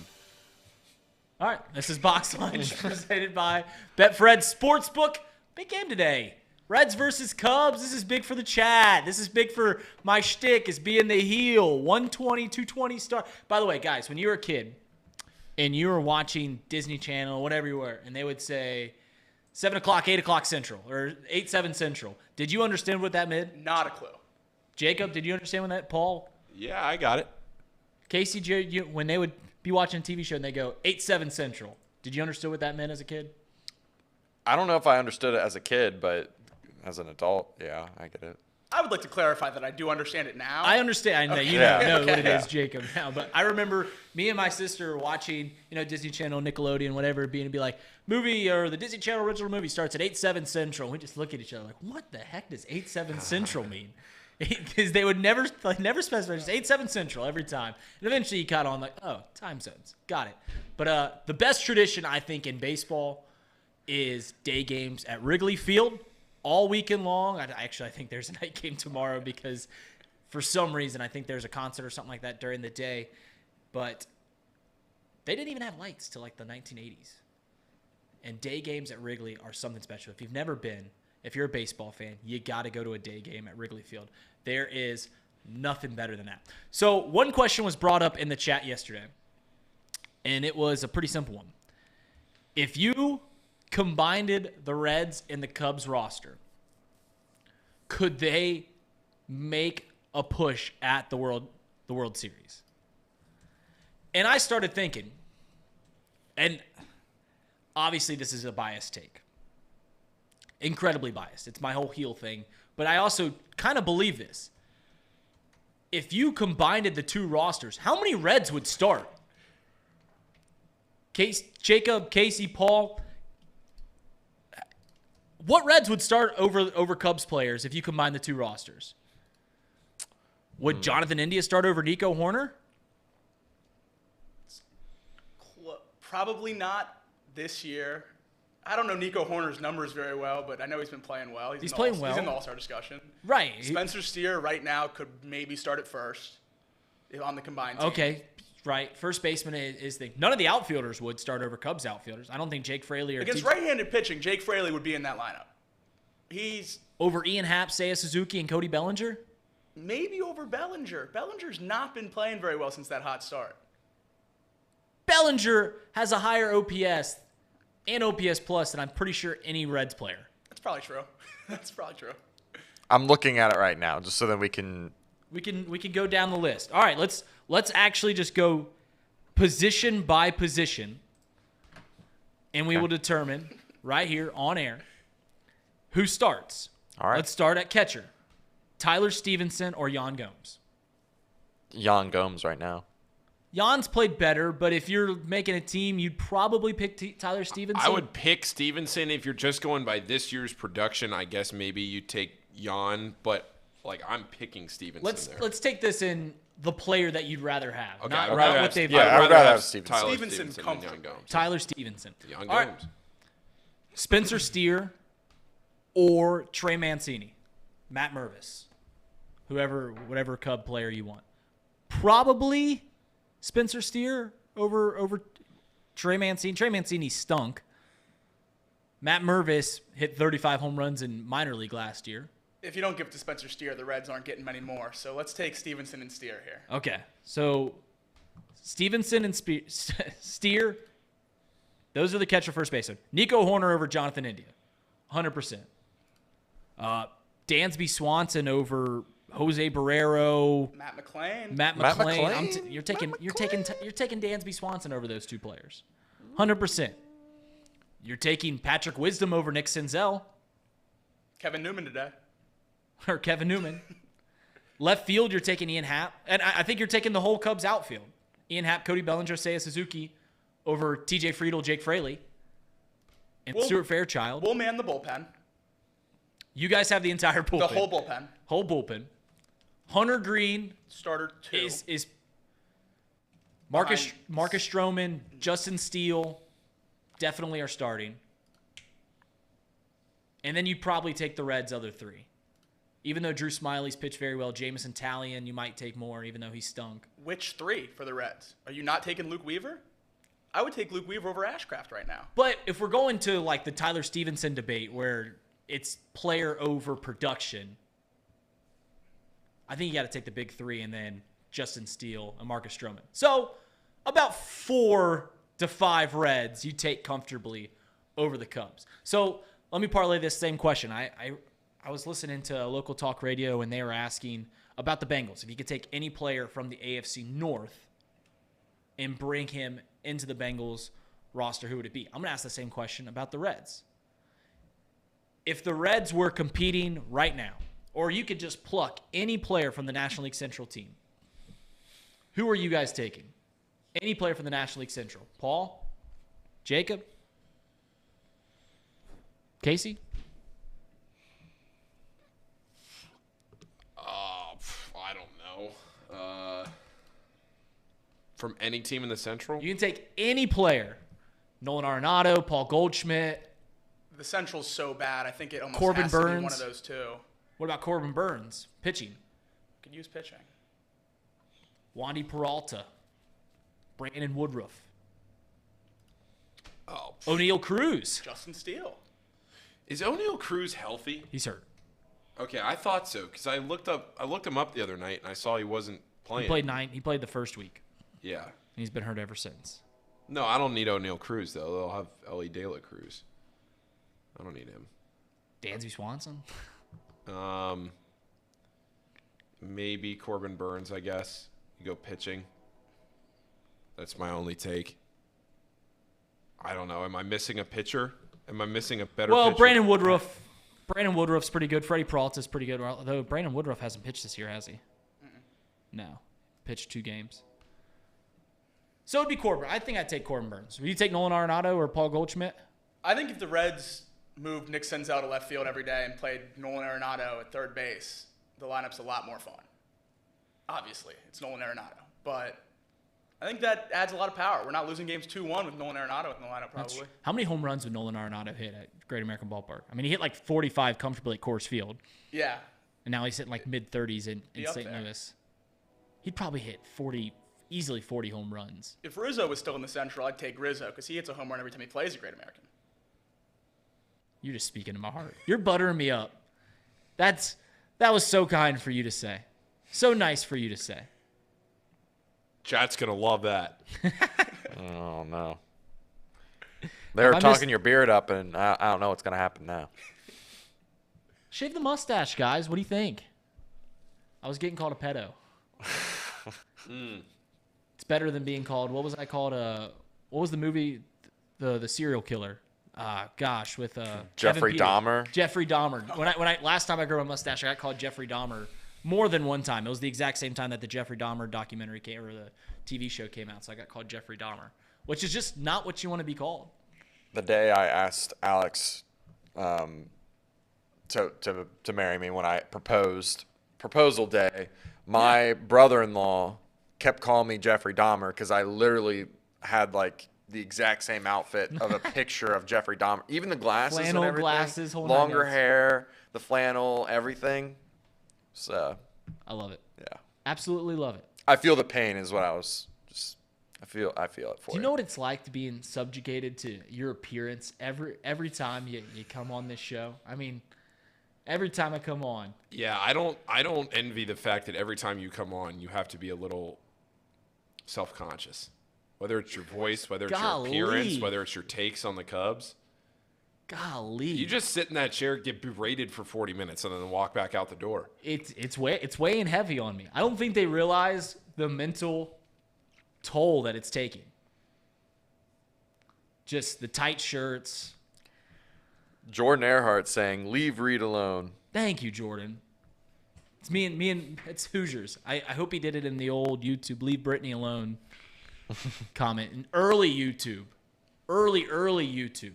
All right, this is Box Lunch presented by Betfred Sportsbook. Big game today. Reds versus Cubs. This is big for the chat. This is big for my shtick as being the heel. 120, 220 star. By the way, guys, when you were a kid and you were watching Disney Channel, whatever you were, and they would say 7 o'clock, 8 o'clock Central, or 8, 7 Central, did you understand what that meant? Not a clue. Jacob, did you understand what that? Paul? Yeah, I got it. Casey, when they would be watching a TV show and they go 8, 7 Central, did you understand what that meant as a kid? I don't know if I understood it as a kid, but as an adult, yeah, I get it. I would like to clarify that I do understand it now. I understand. I know you Yeah. know what it Okay. is, Jacob, now. But I remember me and my sister watching, Disney Channel, Nickelodeon, whatever, and be like, movie or the Disney Channel original movie starts at 8, 7 Central. And we just look at each other like, what the heck does 8, 7 Central mean? Because they would never specify, just 8, 7 Central every time. And eventually you caught on like, oh, time zones. Got it. But the best tradition, I think, in baseball is day games at Wrigley Field all weekend long. I think there's a night game tomorrow because for some reason I think there's a concert or something like that during the day. But they didn't even have lights till like the 1980s. And day games at Wrigley are something special. If you've never been, if you're a baseball fan, you got to go to a day game at Wrigley Field. There is nothing better than that. So one question was brought up in the chat yesterday, and it was a pretty simple one. If you combined the Reds and the Cubs roster, could they make a push at the World Series? And I started thinking, and obviously this is a biased take. Incredibly biased. It's my whole heel thing. But I also kind of believe this. If you combined the two rosters, how many Reds would start? Jacob, Casey, Paul. What Reds would start over Cubs players if you combine the two rosters? Would Jonathan India start over Nico Horner? Probably not this year. I don't know Nico Horner's numbers very well, but I know he's been playing well. He's playing well. He's in the All-Star discussion. Right. Spencer Steer right now could maybe start at first on the combined team. Okay, right. First baseman is the – none of the outfielders would start over Cubs outfielders. I don't think Jake Fraley or – Against right-handed pitching, Jake Fraley would be in that lineup. He's – over Ian Happ, Seiya Suzuki, and Cody Bellinger? Maybe over Bellinger. Bellinger's not been playing very well since that hot start. Bellinger has a higher OPS and OPS plus than I'm pretty sure any Reds player. That's probably true. That's probably true. I'm looking at it right now just so that we can go down the list. All right, let's actually just go position by position, and we will determine right here on air who starts. All right. Let's start at catcher. Tyler Stevenson or Yan Gomes? Yan Gomes right now. Jan's played better, but if you're making a team, you'd probably pick Tyler Stevenson. I would pick Stevenson if you're just going by this year's production. I guess maybe you take Jan, but like I'm picking Stevenson. Let's take this in the player that you'd rather have. Okay, not I'd rather what they've I'd rather have Stevenson. Tyler Stevenson and Yan Gomes. Tyler Stevenson. Yan Gomes. All right. Spencer Steer or Trey Mancini, Matt Mervis, whatever Cub player you want. Probably Spencer Steer over Trey Mancini. Trey Mancini stunk. Matt Mervis hit 35 home runs in minor league last year. If you don't give it to Spencer Steer, the Reds aren't getting many more. So let's take Stevenson and Steer here. Okay, so Stevenson and Steer, those are the catcher first baseman. Nico Horner over Jonathan India, 100%. Dansby Swanson over Jose Barrero, Matt McClain. Matt McClain? You're taking Dansby Swanson over those two players, 100%. You're taking Patrick Wisdom over Nick Senzel. Kevin Newman today. Or Kevin Newman. Left field, you're taking Ian Happ. And I think you're taking the whole Cubs outfield. Ian Happ, Cody Bellinger, Seiya Suzuki over TJ Friedl, Jake Fraley, and Stuart Fairchild. We'll man the bullpen. You guys have the entire bullpen. The whole bullpen. Whole bullpen. Hunter Green starter 2 is Marcus Stroman, Justin Steele definitely are starting. And then you'd probably take the Reds' other 3. Even though Drew Smiley's pitched very well, Jamison Talion, you might take more, even though he stunk. Which 3 for the Reds? Are you not taking Luke Weaver? I would take Luke Weaver over Ashcraft right now. But if we're going to like the Tyler Stevenson debate where it's player over production, I think you got to take the big 3 and then Justin Steele and Marcus Stroman. So about 4 to 5 Reds you take comfortably over the Cubs. So let me parlay this same question. I was listening to local talk radio, and they were asking about the Bengals. If you could take any player from the AFC North and bring him into the Bengals roster, who would it be? I'm going to ask the same question about the Reds. If the Reds were competing right now, or you could just pluck any player from the National League Central team, who are you guys taking? Any player from the National League Central. Paul? Jacob? Casey? I don't know. From any team in the Central? You can take any player. Nolan Arenado, Paul Goldschmidt. the Central's so bad. I think it almost Corbin has to Burns. be one of those two. What about Corbin Burns? Pitching. Could use pitching. Wandy Peralta. Brandon Woodruff. Oh, O'Neal Cruz. Justin Steele. Is O'Neal Cruz healthy? He's hurt. Okay, I thought so because I looked him up the other night and I saw he wasn't playing. He played the first week. Yeah. And he's been hurt ever since. No, I don't need O'Neal Cruz though. They'll have Ellie De La Cruz. I don't need him. Dansby Swanson. Maybe Corbin Burns, I guess. You go pitching. That's my only take. I don't know. Am I missing a pitcher? Am I missing a better pitcher? Brandon Woodruff's pretty good. Freddie Peralta's pretty good. Although Brandon Woodruff hasn't pitched this year, has he? No. Pitched 2 games. So it'd be Corbin. I think I'd take Corbin Burns. Would you take Nolan Arenado or Paul Goldschmidt? I think if the Reds moved Nick Senzel to left field every day and played Nolan Arenado at third base, the lineup's a lot more fun. Obviously, it's Nolan Arenado. But I think that adds a lot of power. We're not losing games 2-1 with Nolan Arenado in the lineup, probably. How many home runs would Nolan Arenado hit at Great American Ballpark? I mean, he hit like 45 comfortably at Coors Field. Yeah. And now he's hitting like mid-30s in St. there. Louis. He'd probably hit easily 40 home runs. If Rizzo was still in the Central, I'd take Rizzo because he hits a home run every time he plays at Great American. You're just speaking to my heart. You're buttering me up. That was so kind for you to say. So nice for you to say. Chat's going to love that. Oh, no. They were talking your beard up, and I don't know what's going to happen now. Shave the mustache, guys. What do you think? I was getting called a pedo. It's better than being called, what was I called? What was the movie, the serial killer? With Jeffrey Dahmer. Jeffrey Dahmer. When I last time I grew a mustache, I got called Jeffrey Dahmer more than one time. It was the exact same time that the Jeffrey Dahmer documentary came, or the TV show came out. So I got called Jeffrey Dahmer, which is just not what you want to be called. The day I asked Alex to marry me, when I proposal day, my brother-in-law kept calling me Jeffrey Dahmer because I literally had like the exact same outfit of a picture of Jeffrey Dahmer. Even the glasses flannel and everything. Glasses, whole longer nine hair, the flannel, everything. So I love it. Yeah. Absolutely love it. I feel the pain is what I was just I feel it for Do you know what it's like to being subjugated to your appearance every time you come on this show? I mean, every time I come on. Yeah, I don't envy the fact that every time you come on, you have to be a little self-conscious. Whether it's your voice, whether it's your appearance, whether it's your takes on the Cubs. Golly. You just sit in that chair, get berated for 40 minutes, and then walk back out the door. It's weighing heavy on me. I don't think they realize the mental toll that it's taking. Just the tight shirts. Jordan Earhart saying, "Leave Reed alone." Thank you, Jordan. It's me and it's Hoosiers. I hope he did it in the old YouTube "Leave Brittany alone" comment in early YouTube, early YouTube.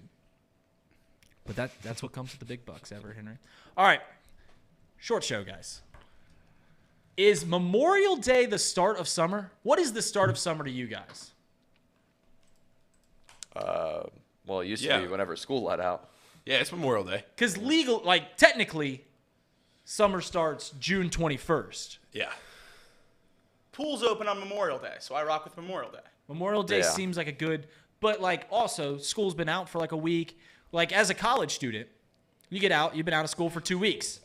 But that's what comes with the big bucks, ever, Henry. All right, short show, guys. Is Memorial Day the start of summer? What is the start of summer to you guys? Well, it used to be whenever school let out. Yeah, it's Memorial Day. Because technically, summer starts June 21st. Yeah. Pool's open on Memorial Day, so I rock with Memorial Day. Memorial Day seems like a good, but also school's been out for a week. As a college student, you get out, you've been out of school for 2 weeks.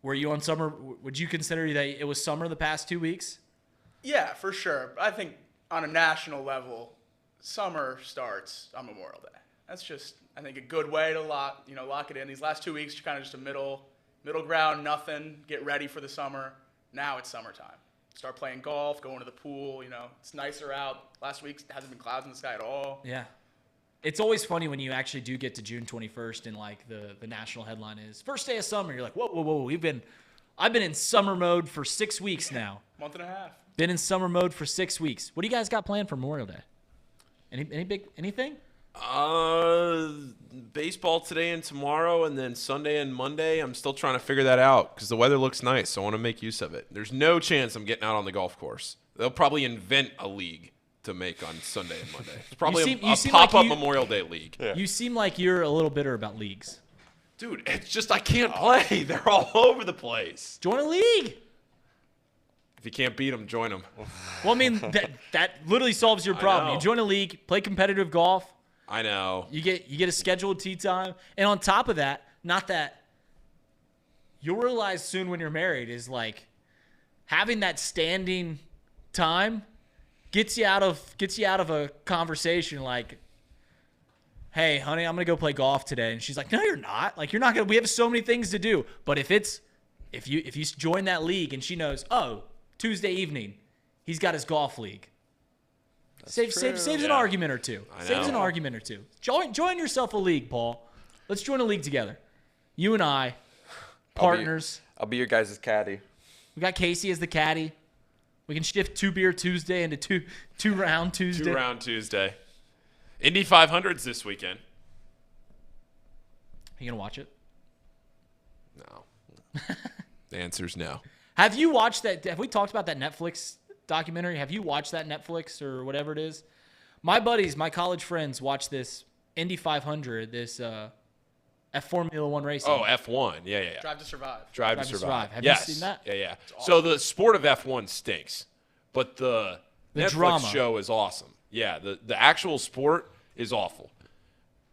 Were you on summer? Would you consider that it was summer the past 2 weeks? Yeah, for sure. I think on a national level, summer starts on Memorial Day. That's just, I think, a good way to lock it in. These last 2 weeks, you're kind of just a middle ground, nothing. Get ready for the summer. Now it's summertime. Start playing golf, going to the pool. It's nicer out. Last week hasn't been clouds in the sky at all. Yeah. It's always funny when you actually do get to June 21st and the national headline is first day of summer. You're like, whoa. I've been in summer mode for 6 weeks now. Month and a half. Been in summer mode for 6 weeks. What do you guys got planned for Memorial Day? Anything? Baseball today and tomorrow, and then Sunday and Monday. I'm still trying to figure that out because the weather looks nice, so I want to make use of it. There's no chance I'm getting out on the golf course. They'll probably invent a league to make on Sunday and Monday. It's probably you a seem pop-up like you- Memorial Day league. You seem like you're a little bitter about leagues. Dude, it's just I can't play. They're all over the place. Join a league. If you can't beat them, join them. Well, I mean, that literally solves your problem. know. You join a league, play competitive golf. I know. You get a scheduled tee time, and on top of that, not that you'll realize soon when you're married is like having that standing time gets you out of a conversation like, hey, honey, I'm gonna go play golf today, and she's like, no, you're not. Like, you're not gonna. We have so many things to do. But if you join that league and she knows, oh, Tuesday evening, he's got his golf league. Saves an argument or two. Saves an argument or two. Join yourself a league, Paul. Let's join a league together. You and I, partners. I'll be your guys' caddy. We got Casey as the caddy. We can shift 2-beer Tuesday into two-round Tuesday. 2-round Tuesday. Indy 500's this weekend. You gonna watch it? No. The answer's no. Have you watched that? Have we talked about that Netflix documentary? Have you watched that Netflix or whatever it is? My buddies, my college friends, watched this Indy 500, this Formula One racing. Oh, F1. Yeah. Drive to Survive. Drive to Survive. Have yes. you seen that? Yeah. So the sport of F1 stinks, but the Netflix drama. show is awesome. Yeah, the actual sport is awful.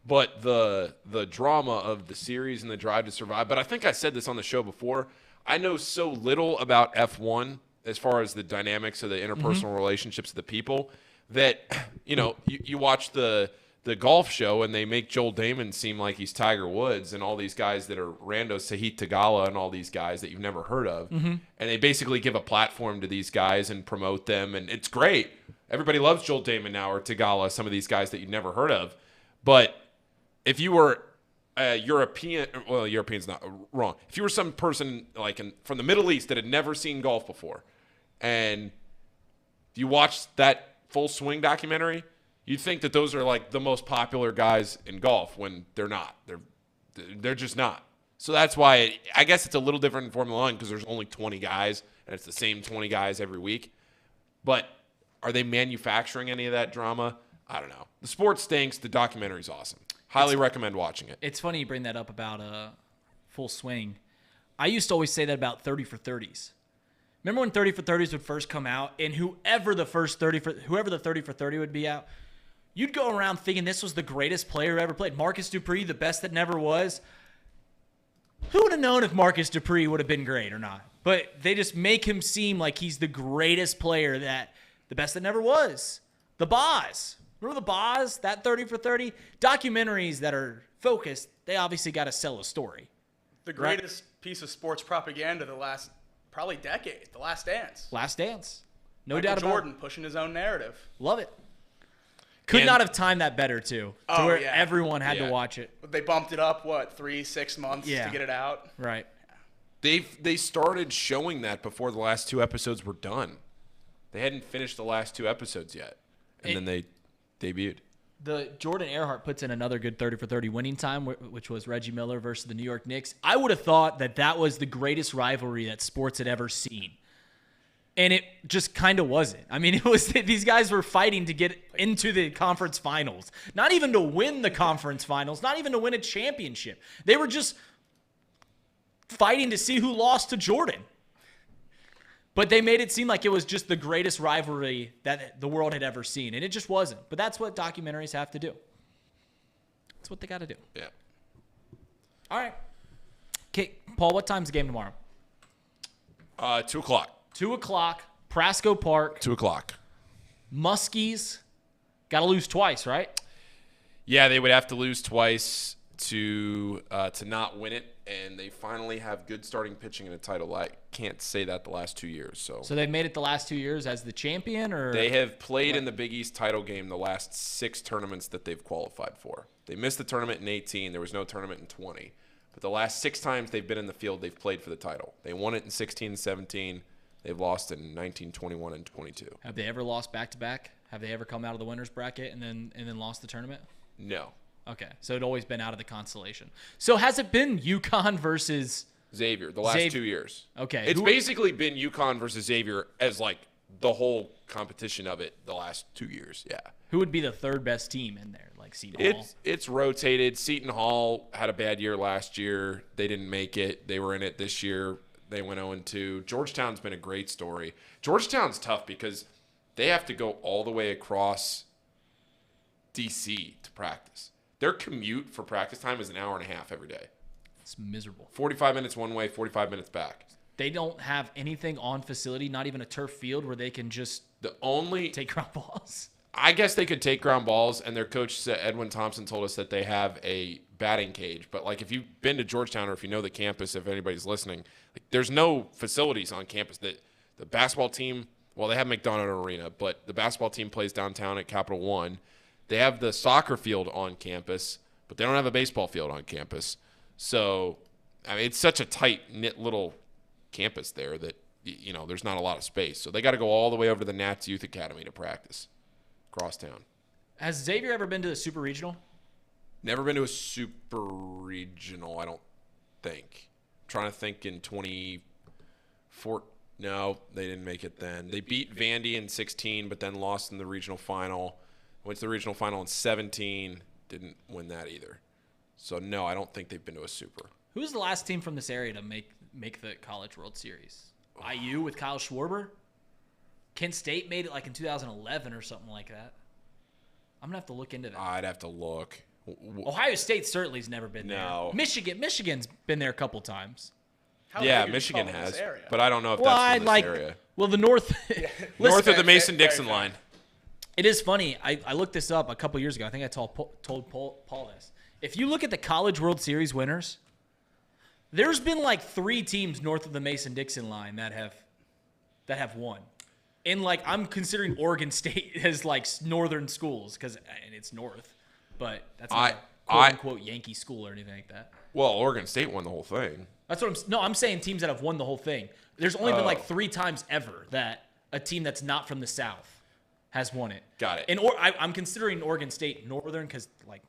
But the drama of the series and the Drive to Survive, but I think I said this on the show before, I know so little about F1 as far as the dynamics of the interpersonal relationships of the people that, you watch the golf show and they make Joel Damon seem like he's Tiger Woods and all these guys that are randos, Sahith Tagala and all these guys that you've never heard of. And they basically give a platform to these guys and promote them. And it's great. Everybody loves Joel Damon now, or Tagala, some of these guys that you've never heard of. But if you were a European, well, European's not wrong. If you were some person from the Middle East that had never seen golf before, and you watched that Full Swing documentary, you'd think that those are like the most popular guys in golf when they're not. They're just not. So that's why I guess it's a little different in Formula One because there's only 20 guys and it's the same 20 guys every week. But are they manufacturing any of that drama? I don't know. The sport stinks. The documentary's awesome. Highly recommend watching it. It's funny you bring that up about Full Swing. I used to always say that about 30 for 30s. Remember when 30 for 30s would first come out, and whoever the 30 for 30 would be out, you'd go around thinking this was the greatest player ever played. Marcus Dupree, the best that never was. Who would have known if Marcus Dupree would have been great or not? But they just make him seem like he's the greatest player, the best that never was. The Boz. Remember the Boz? That 30 for 30? Documentaries that are focused, they obviously got to sell a story. The greatest piece of sports propaganda the last probably decade, The Last Dance. Last Dance. No Michael doubt about it. Jordan pushing his own narrative. Love it. Could not have timed that better, too. To where everyone had to watch it. They bumped it up, 3-6 months to get it out? Right. They started showing that before the last 2 episodes were done. They hadn't finished the last 2 episodes yet. And then they debuted. The Jordan Earhart puts in another good 30 for 30 winning time, which was Reggie Miller versus the New York Knicks. I would have thought that was the greatest rivalry that sports had ever seen. And it just kind of wasn't. I mean, it was these guys were fighting to get into the conference finals. Not even to win the conference finals, not even to win a championship. They were just fighting to see who lost to Jordan. But they made it seem like it was just the greatest rivalry that the world had ever seen. And it just wasn't. But that's what documentaries have to do. That's what they got to do. Yeah. All right. Okay, Paul, what time's the game tomorrow? 2 o'clock. 2 o'clock, Prasco Park. 2 o'clock. Muskies got to lose twice, right? Yeah, they would have to lose twice to not win it. And they finally have good starting pitching in a title. I can't say that the last 2 years. So they've made it the last 2 years as the champion, or they have played in the Big East title game the last 6 tournaments that they've qualified for. They missed the tournament in 18. There was no tournament in 20. But the last 6 times they've been in the field, they've played for the title. They won it in 16 and 17. They've lost in 19, 21, and 22. Have they ever lost back-to-back? Have they ever come out of the winner's bracket and then lost the tournament? No. Okay, so it always been out of the constellation. So has it been UConn versus Xavier the last 2 years? Okay. It's basically been UConn versus Xavier as like the whole competition of it the last 2 years. Yeah. Who would be the third best team in there? Like Seton Hall? It's rotated. Seton Hall had a bad year last year. They didn't make it. They were in it this year. They went 0-2. Georgetown's been a great story. Georgetown's tough because they have to go all the way across D.C. to practice. Their commute for practice time is an hour and a half every day. It's miserable. 45 minutes one way, 45 minutes back. They don't have anything on facility, not even a turf field where they can just take ground balls. I guess they could take ground balls, and their coach, Edwin Thompson, told us that they have a batting cage. But, like, if you've been to Georgetown or if you know the campus, if anybody's listening, like, there's no facilities on campus. The basketball team, well, they have McDonough Arena, but the basketball team plays downtown at Capital One. They have the soccer field on campus, but they don't have a baseball field on campus. So, I mean, it's such a tight-knit little campus there that, you know, there's not a lot of space. So they got to go all the way over to the Nats Youth Academy to practice. Crosstown. Has Xavier ever been to the Super Regional? Never been to a Super Regional, I don't think. I'm trying to think in 2014. No, they didn't make it then. They beat Vandy in 16, but then lost in the regional final. Went to the regional final in 17. Didn't win that either. So, no, I don't think they've been to a Super. Who was the last team from this area to make the College World Series? IU with Kyle Schwarber? Kent State made it like in 2011 or something like that. I'm going to have to look into that. I'd have to look. Ohio State certainly has never been No. there. Michigan's been there a couple times. Yeah, Michigan has, but I don't know if that's from this area. Well, the north, north of the Mason-Dixon line. It is funny. I looked this up a couple years ago. I think I told Paul this. If you look at the College World Series winners, there's been like 3 teams north of the Mason-Dixon line that have won. And like I'm considering Oregon State as like northern schools because it's north, but that's not a quote unquote Yankee school or anything like that. Well, Oregon State won the whole thing. That's what I'm saying teams that have won the whole thing. There's only been like 3 times ever that a team that's not from the South has won it. Got it. And I'm considering Oregon State northern because like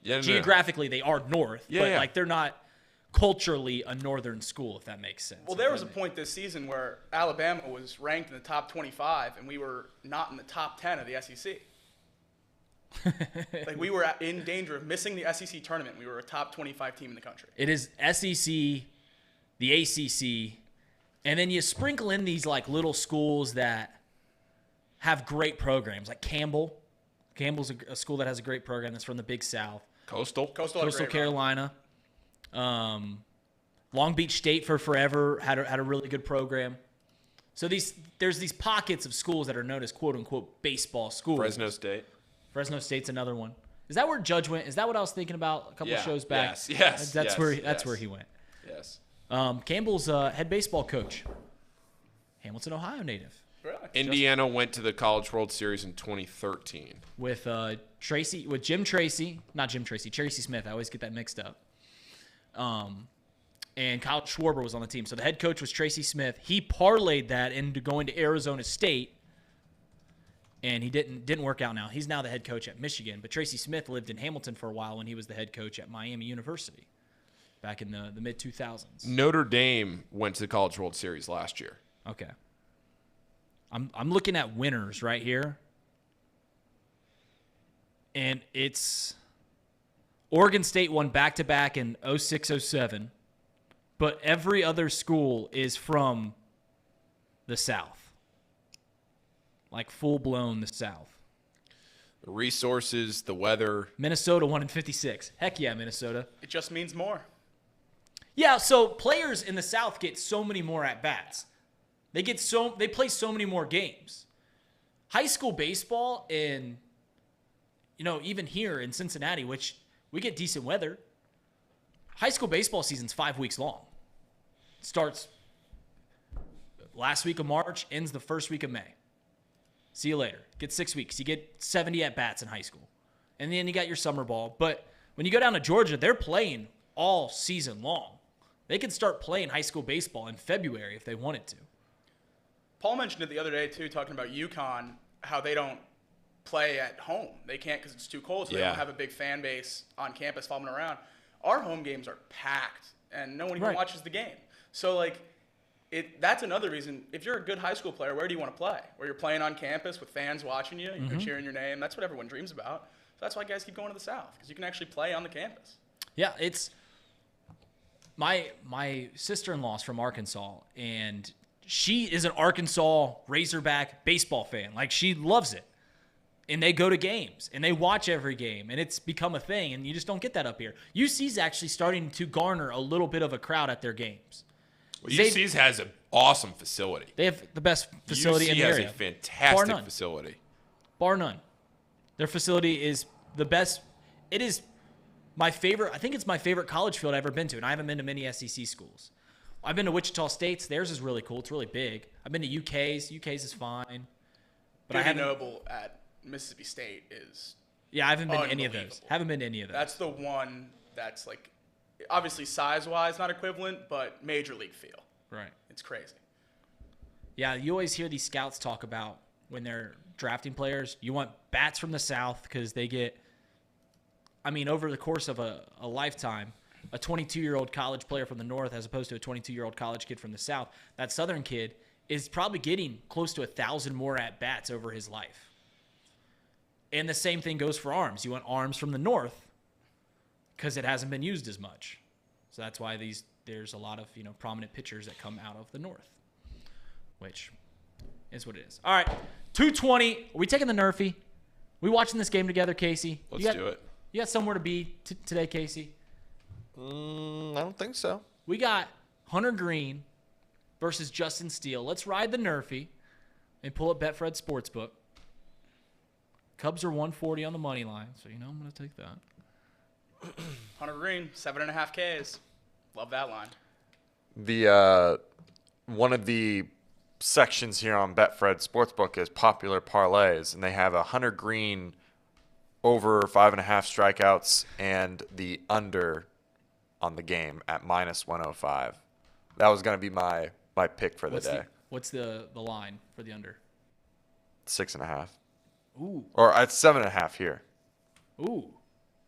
geographically they are north, but like they're not culturally a northern school, if that makes sense. Well, there was a point this season where Alabama was ranked in the top 25, and we were not in the top 10 of the SEC. Like, we were in danger of missing the SEC tournament. We were a top 25 team in the country. It is SEC, the ACC, and then you sprinkle in these, like, little schools that have great programs, like Campbell. Campbell's a school that has a great program that's from the Big South. Coastal Carolina. Long Beach State for forever had a really good program. So there's these pockets of schools that are known as quote unquote baseball schools. Fresno State's another one. Is that where Judge went? Is that what I was thinking about a couple of shows back? Yes. That's where he went. Yes. Campbell's head baseball coach. Hamilton, Ohio native. Really? Indiana went to the College World Series in 2013 with Tracy Smith. I always get that mixed up. And Kyle Schwarber was on the team. So the head coach was Tracy Smith. He parlayed that into going to Arizona State, and he didn't work out now. He's now the head coach at Michigan. But Tracy Smith lived in Hamilton for a while when he was the head coach at Miami University back in the mid-2000s. Notre Dame went to the College World Series last year. Okay. I'm looking at winners right here. And it's Oregon State won back-to-back in 06-07, but every other school is from the South. Like full-blown the South. The resources, the weather. Minnesota won in 56. Heck yeah, Minnesota. It just means more. Yeah, so players in the South get so many more at-bats. They play so many more games. High school baseball in, even here in Cincinnati, which we get decent weather. High school baseball season's 5 weeks long. Starts last week of March, ends the first week of May. See you later. Get 6 weeks. You get 70 at-bats in high school. And then you got your summer ball. But when you go down to Georgia, they're playing all season long. They can start playing high school baseball in February if they wanted to. Paul mentioned it the other day, too, talking about UConn, how they don't play at home. They can't because it's too cold, so they don't have a big fan base on campus following around. Our home games are packed, and no one even watches the game. So, like, That's another reason. If you're a good high school player, where do you want to play? Where you're playing on campus with fans watching you, you're cheering your name. That's what everyone dreams about. So that's why guys keep going to the South, because you can actually play on the campus. Yeah, it's my sister-in-law's from Arkansas, and she is an Arkansas Razorback baseball fan. Like, she loves it. And they go to games, and they watch every game, and it's become a thing, and you just don't get that up here. UC's actually starting to garner a little bit of a crowd at their games. Well, UC's has an awesome facility. They have the best facility in the area. UC has a fantastic facility. Bar none. Their facility is the best. It is my favorite. I think it's my favorite college field I've ever been to, and I haven't been to many SEC schools. I've been to Wichita State's. Theirs is really cool. It's really big. I've been to UK's. UK's is fine. But Duty Noble at Mississippi State is I haven't been to any of those. Haven't been to any of those. That's the one that's like, obviously size-wise not equivalent, but major league feel. Right. It's crazy. Yeah, you always hear these scouts talk about when they're drafting players, you want bats from the South because they get, over the course of a lifetime, a 22-year-old college player from the North as opposed to a 22-year-old college kid from the South, that Southern kid is probably getting close to 1,000 more at-bats over his life. And the same thing goes for arms. You want arms from the North because it hasn't been used as much. So that's why there's a lot of prominent pitchers that come out of the North, which is what it is. All right, 2:20. Are we taking the Nerfy? We watching this game together, Casey? Let's do it. You got somewhere to be today, Casey? I don't think so. We got Hunter Green versus Justin Steele. Let's ride the Nerfy and pull up Betfred Sportsbook. Cubs are 140 on the money line, so I'm going to take that. Hunter Green, 7.5 Ks. Love that line. The one of the sections here on Betfred Sportsbook is popular parlays, and they have a Hunter Green over 5.5 strikeouts and the under on the game at -105. That was going to be my pick for the day. What's the line for the under? 6.5. Ooh. Or at 7.5 here. Ooh.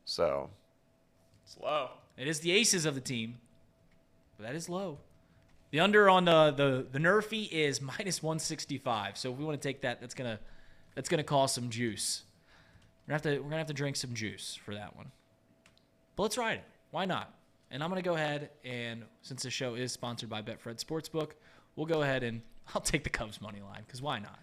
So. It's low. It is the aces of the team, but that is low. The under on the Nerfy is -165. So if we want to take that, that's gonna cost some juice. We're gonna have to drink some juice for that one. But let's ride it. Why not? And I'm gonna go ahead and, since the show is sponsored by Betfred Sportsbook, we'll go ahead and I'll take the Cubs money line because why not?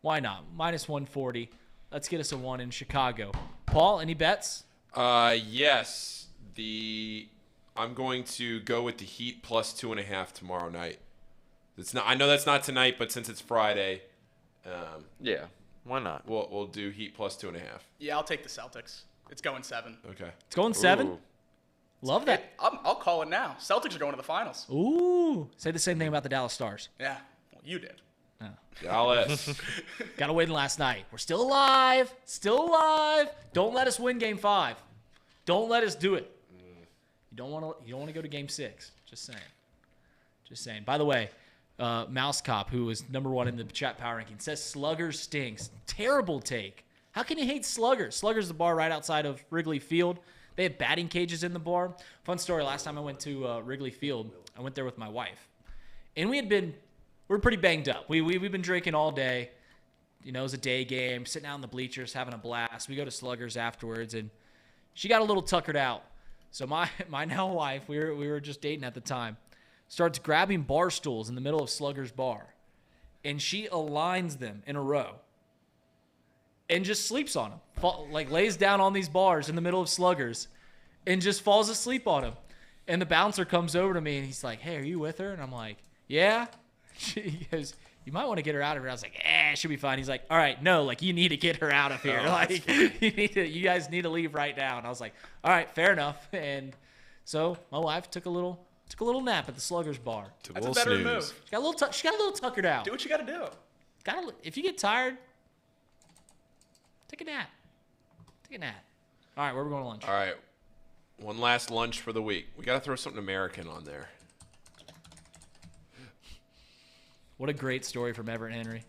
Why not? -140. Let's get us a 1 in Chicago. Paul, any bets? Yes. I'm going to go with the Heat +2.5 tomorrow night. I know that's not tonight, but since it's Friday, yeah, why not? We'll do Heat +2.5. Yeah, I'll take the Celtics. It's going 7. Okay. It's going 7? Ooh. Love that. I'll call it now. Celtics are going to the finals. Ooh. Say the same thing about the Dallas Stars. Yeah. Well, you did. Oh. Dallas. Got to win last night. We're still alive. Still alive. Don't let us win Game 5. Don't let us do it. You don't want to go to Game 6. Just saying. By the way, Mouse Cop, who is number 1 in the chat power ranking, says Slugger stinks. Terrible take. How can you hate Slugger? Slugger's the bar right outside of Wrigley Field. They have batting cages in the bar. Fun story. Last time I went to Wrigley Field, I went there with my wife, and we're pretty banged up. We've been drinking all day. It was a day game, sitting out in the bleachers, having a blast. We go to Sluggers afterwards, and she got a little tuckered out. So my now wife, we were just dating at the time, starts grabbing bar stools in the middle of Slugger's bar, and she aligns them in a row and just sleeps on them. Lays down on these bars in the middle of Sluggers and just falls asleep on them. And the bouncer comes over to me, and he's like, "Hey, are you with her?" And I'm like, "Yeah." He goes, "You might want to get her out of here." I was like, she'll be fine. He's like, "All right, no, you need to get her out of here. You guys need to leave right now." And I was like, "All right, fair enough." And so my wife took a little nap at the Sluggers bar. That's a better move. She got a little tuckered out. Do what you got to do. If you get tired, take a nap. All right, where are we going to lunch? All right. One last lunch for the week. We got to throw something American on there. What a great story from Everett Henry.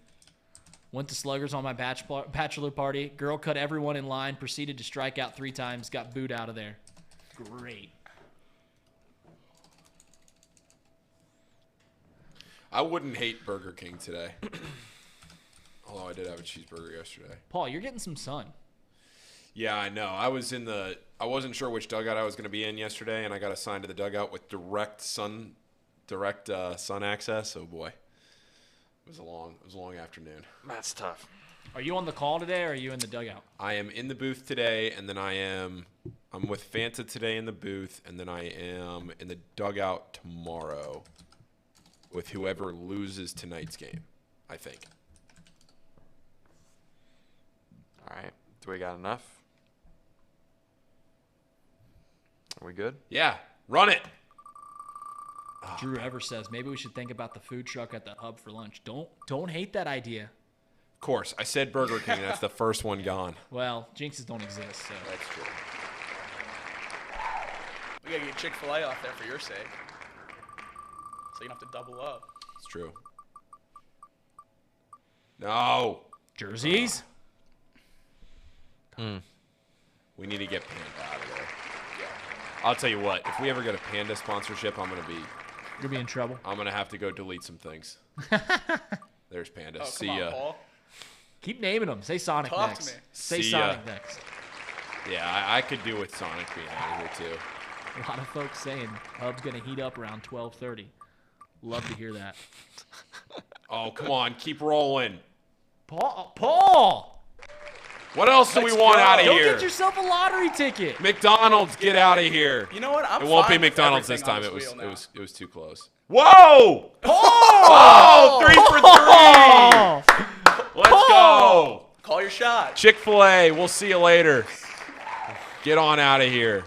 Went to Sluggers on my bachelor party. Girl cut everyone in line, proceeded to strike out 3 times, got booed out of there. Great. I wouldn't hate Burger King today. Although I did have a cheeseburger yesterday. Paul, you're getting some sun. Yeah, I know. I wasn't sure which dugout I was going to be in yesterday, and I got assigned to the dugout with direct sun access. Oh boy, it was a long afternoon. That's tough. Are you on the call today, or are you in the dugout? I am in the booth today, and then I'm with Fanta today in the booth, and then I am in the dugout tomorrow with whoever loses tonight's game, I think. All right. Do we got enough? Are we good? Yeah, run it. Drew Ever says maybe we should think about the food truck at the hub for lunch. Don't hate that idea. Of course, I said Burger King. That's the first one gone. Well, jinxes don't exist, so That's true. We gotta get Chick-fil-A off there for your sake, so you don't have to double up. It's true. No. jerseys. We need to get Panda out of there. Yeah. I'll tell you what. If we ever get a Panda sponsorship, You're gonna be in trouble. I'm gonna have to go delete some things. There's Panda. Oh, See come on, ya. Paul. Keep naming them. Say Sonic Talk next. to me. Say See Sonic ya. next. Yeah, I could do with Sonic being out of here too. A lot of folks saying Hub's gonna heat up around 12:30. Love to hear that. Oh, come on, keep rolling. Paul. What else do we want out of Go here? get yourself a lottery ticket. McDonald's, get out of here. You know what? I'm It won't be fine with McDonald's this everything time. on this It wheel was now. it was too close. Whoa! Oh, 3 for 3. Let's go. Call your shot. Chick-fil-A, we'll see you later. Get on out of here.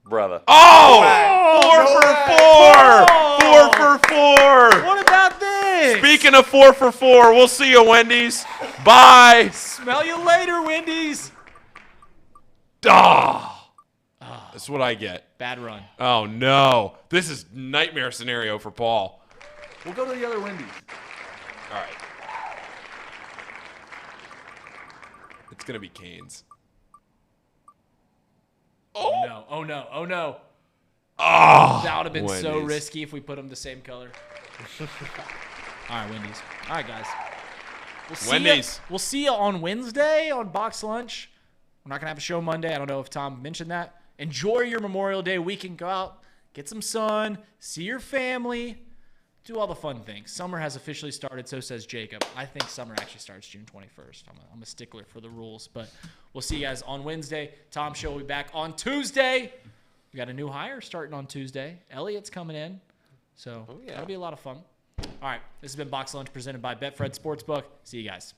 Brother. Oh! 4 for 4. 4 for 4. What about this? Speaking of 4 for 4, we'll see you, Wendy's. Bye. Smell you later, Wendy's. That's what I get. Bad run. Oh, no. This is nightmare scenario for Paul. We'll go to the other Wendy's. All right. It's going to be Canes. Oh no. Oh no. Oh no. Oh, That would have been so Wendy's. risky if we put them the same color. All right, Wendy's. All right, guys. Wendy's. We'll see you on Wednesday on Box Lunch. We're not going to have a show Monday. I don't know if Tom mentioned that. Enjoy your Memorial Day weekend. Go out, get some sun, see your family, do all the fun things. Summer has officially started, so says Jacob. I think summer actually starts June 21st. I'm a stickler for the rules, but we'll see you guys on Wednesday. Tom's show will be back on Tuesday. We got a new hire starting on Tuesday. Elliot's coming in, so that'll be a lot of fun. All right, this has been Box Lunch presented by Betfred Sportsbook. See you guys.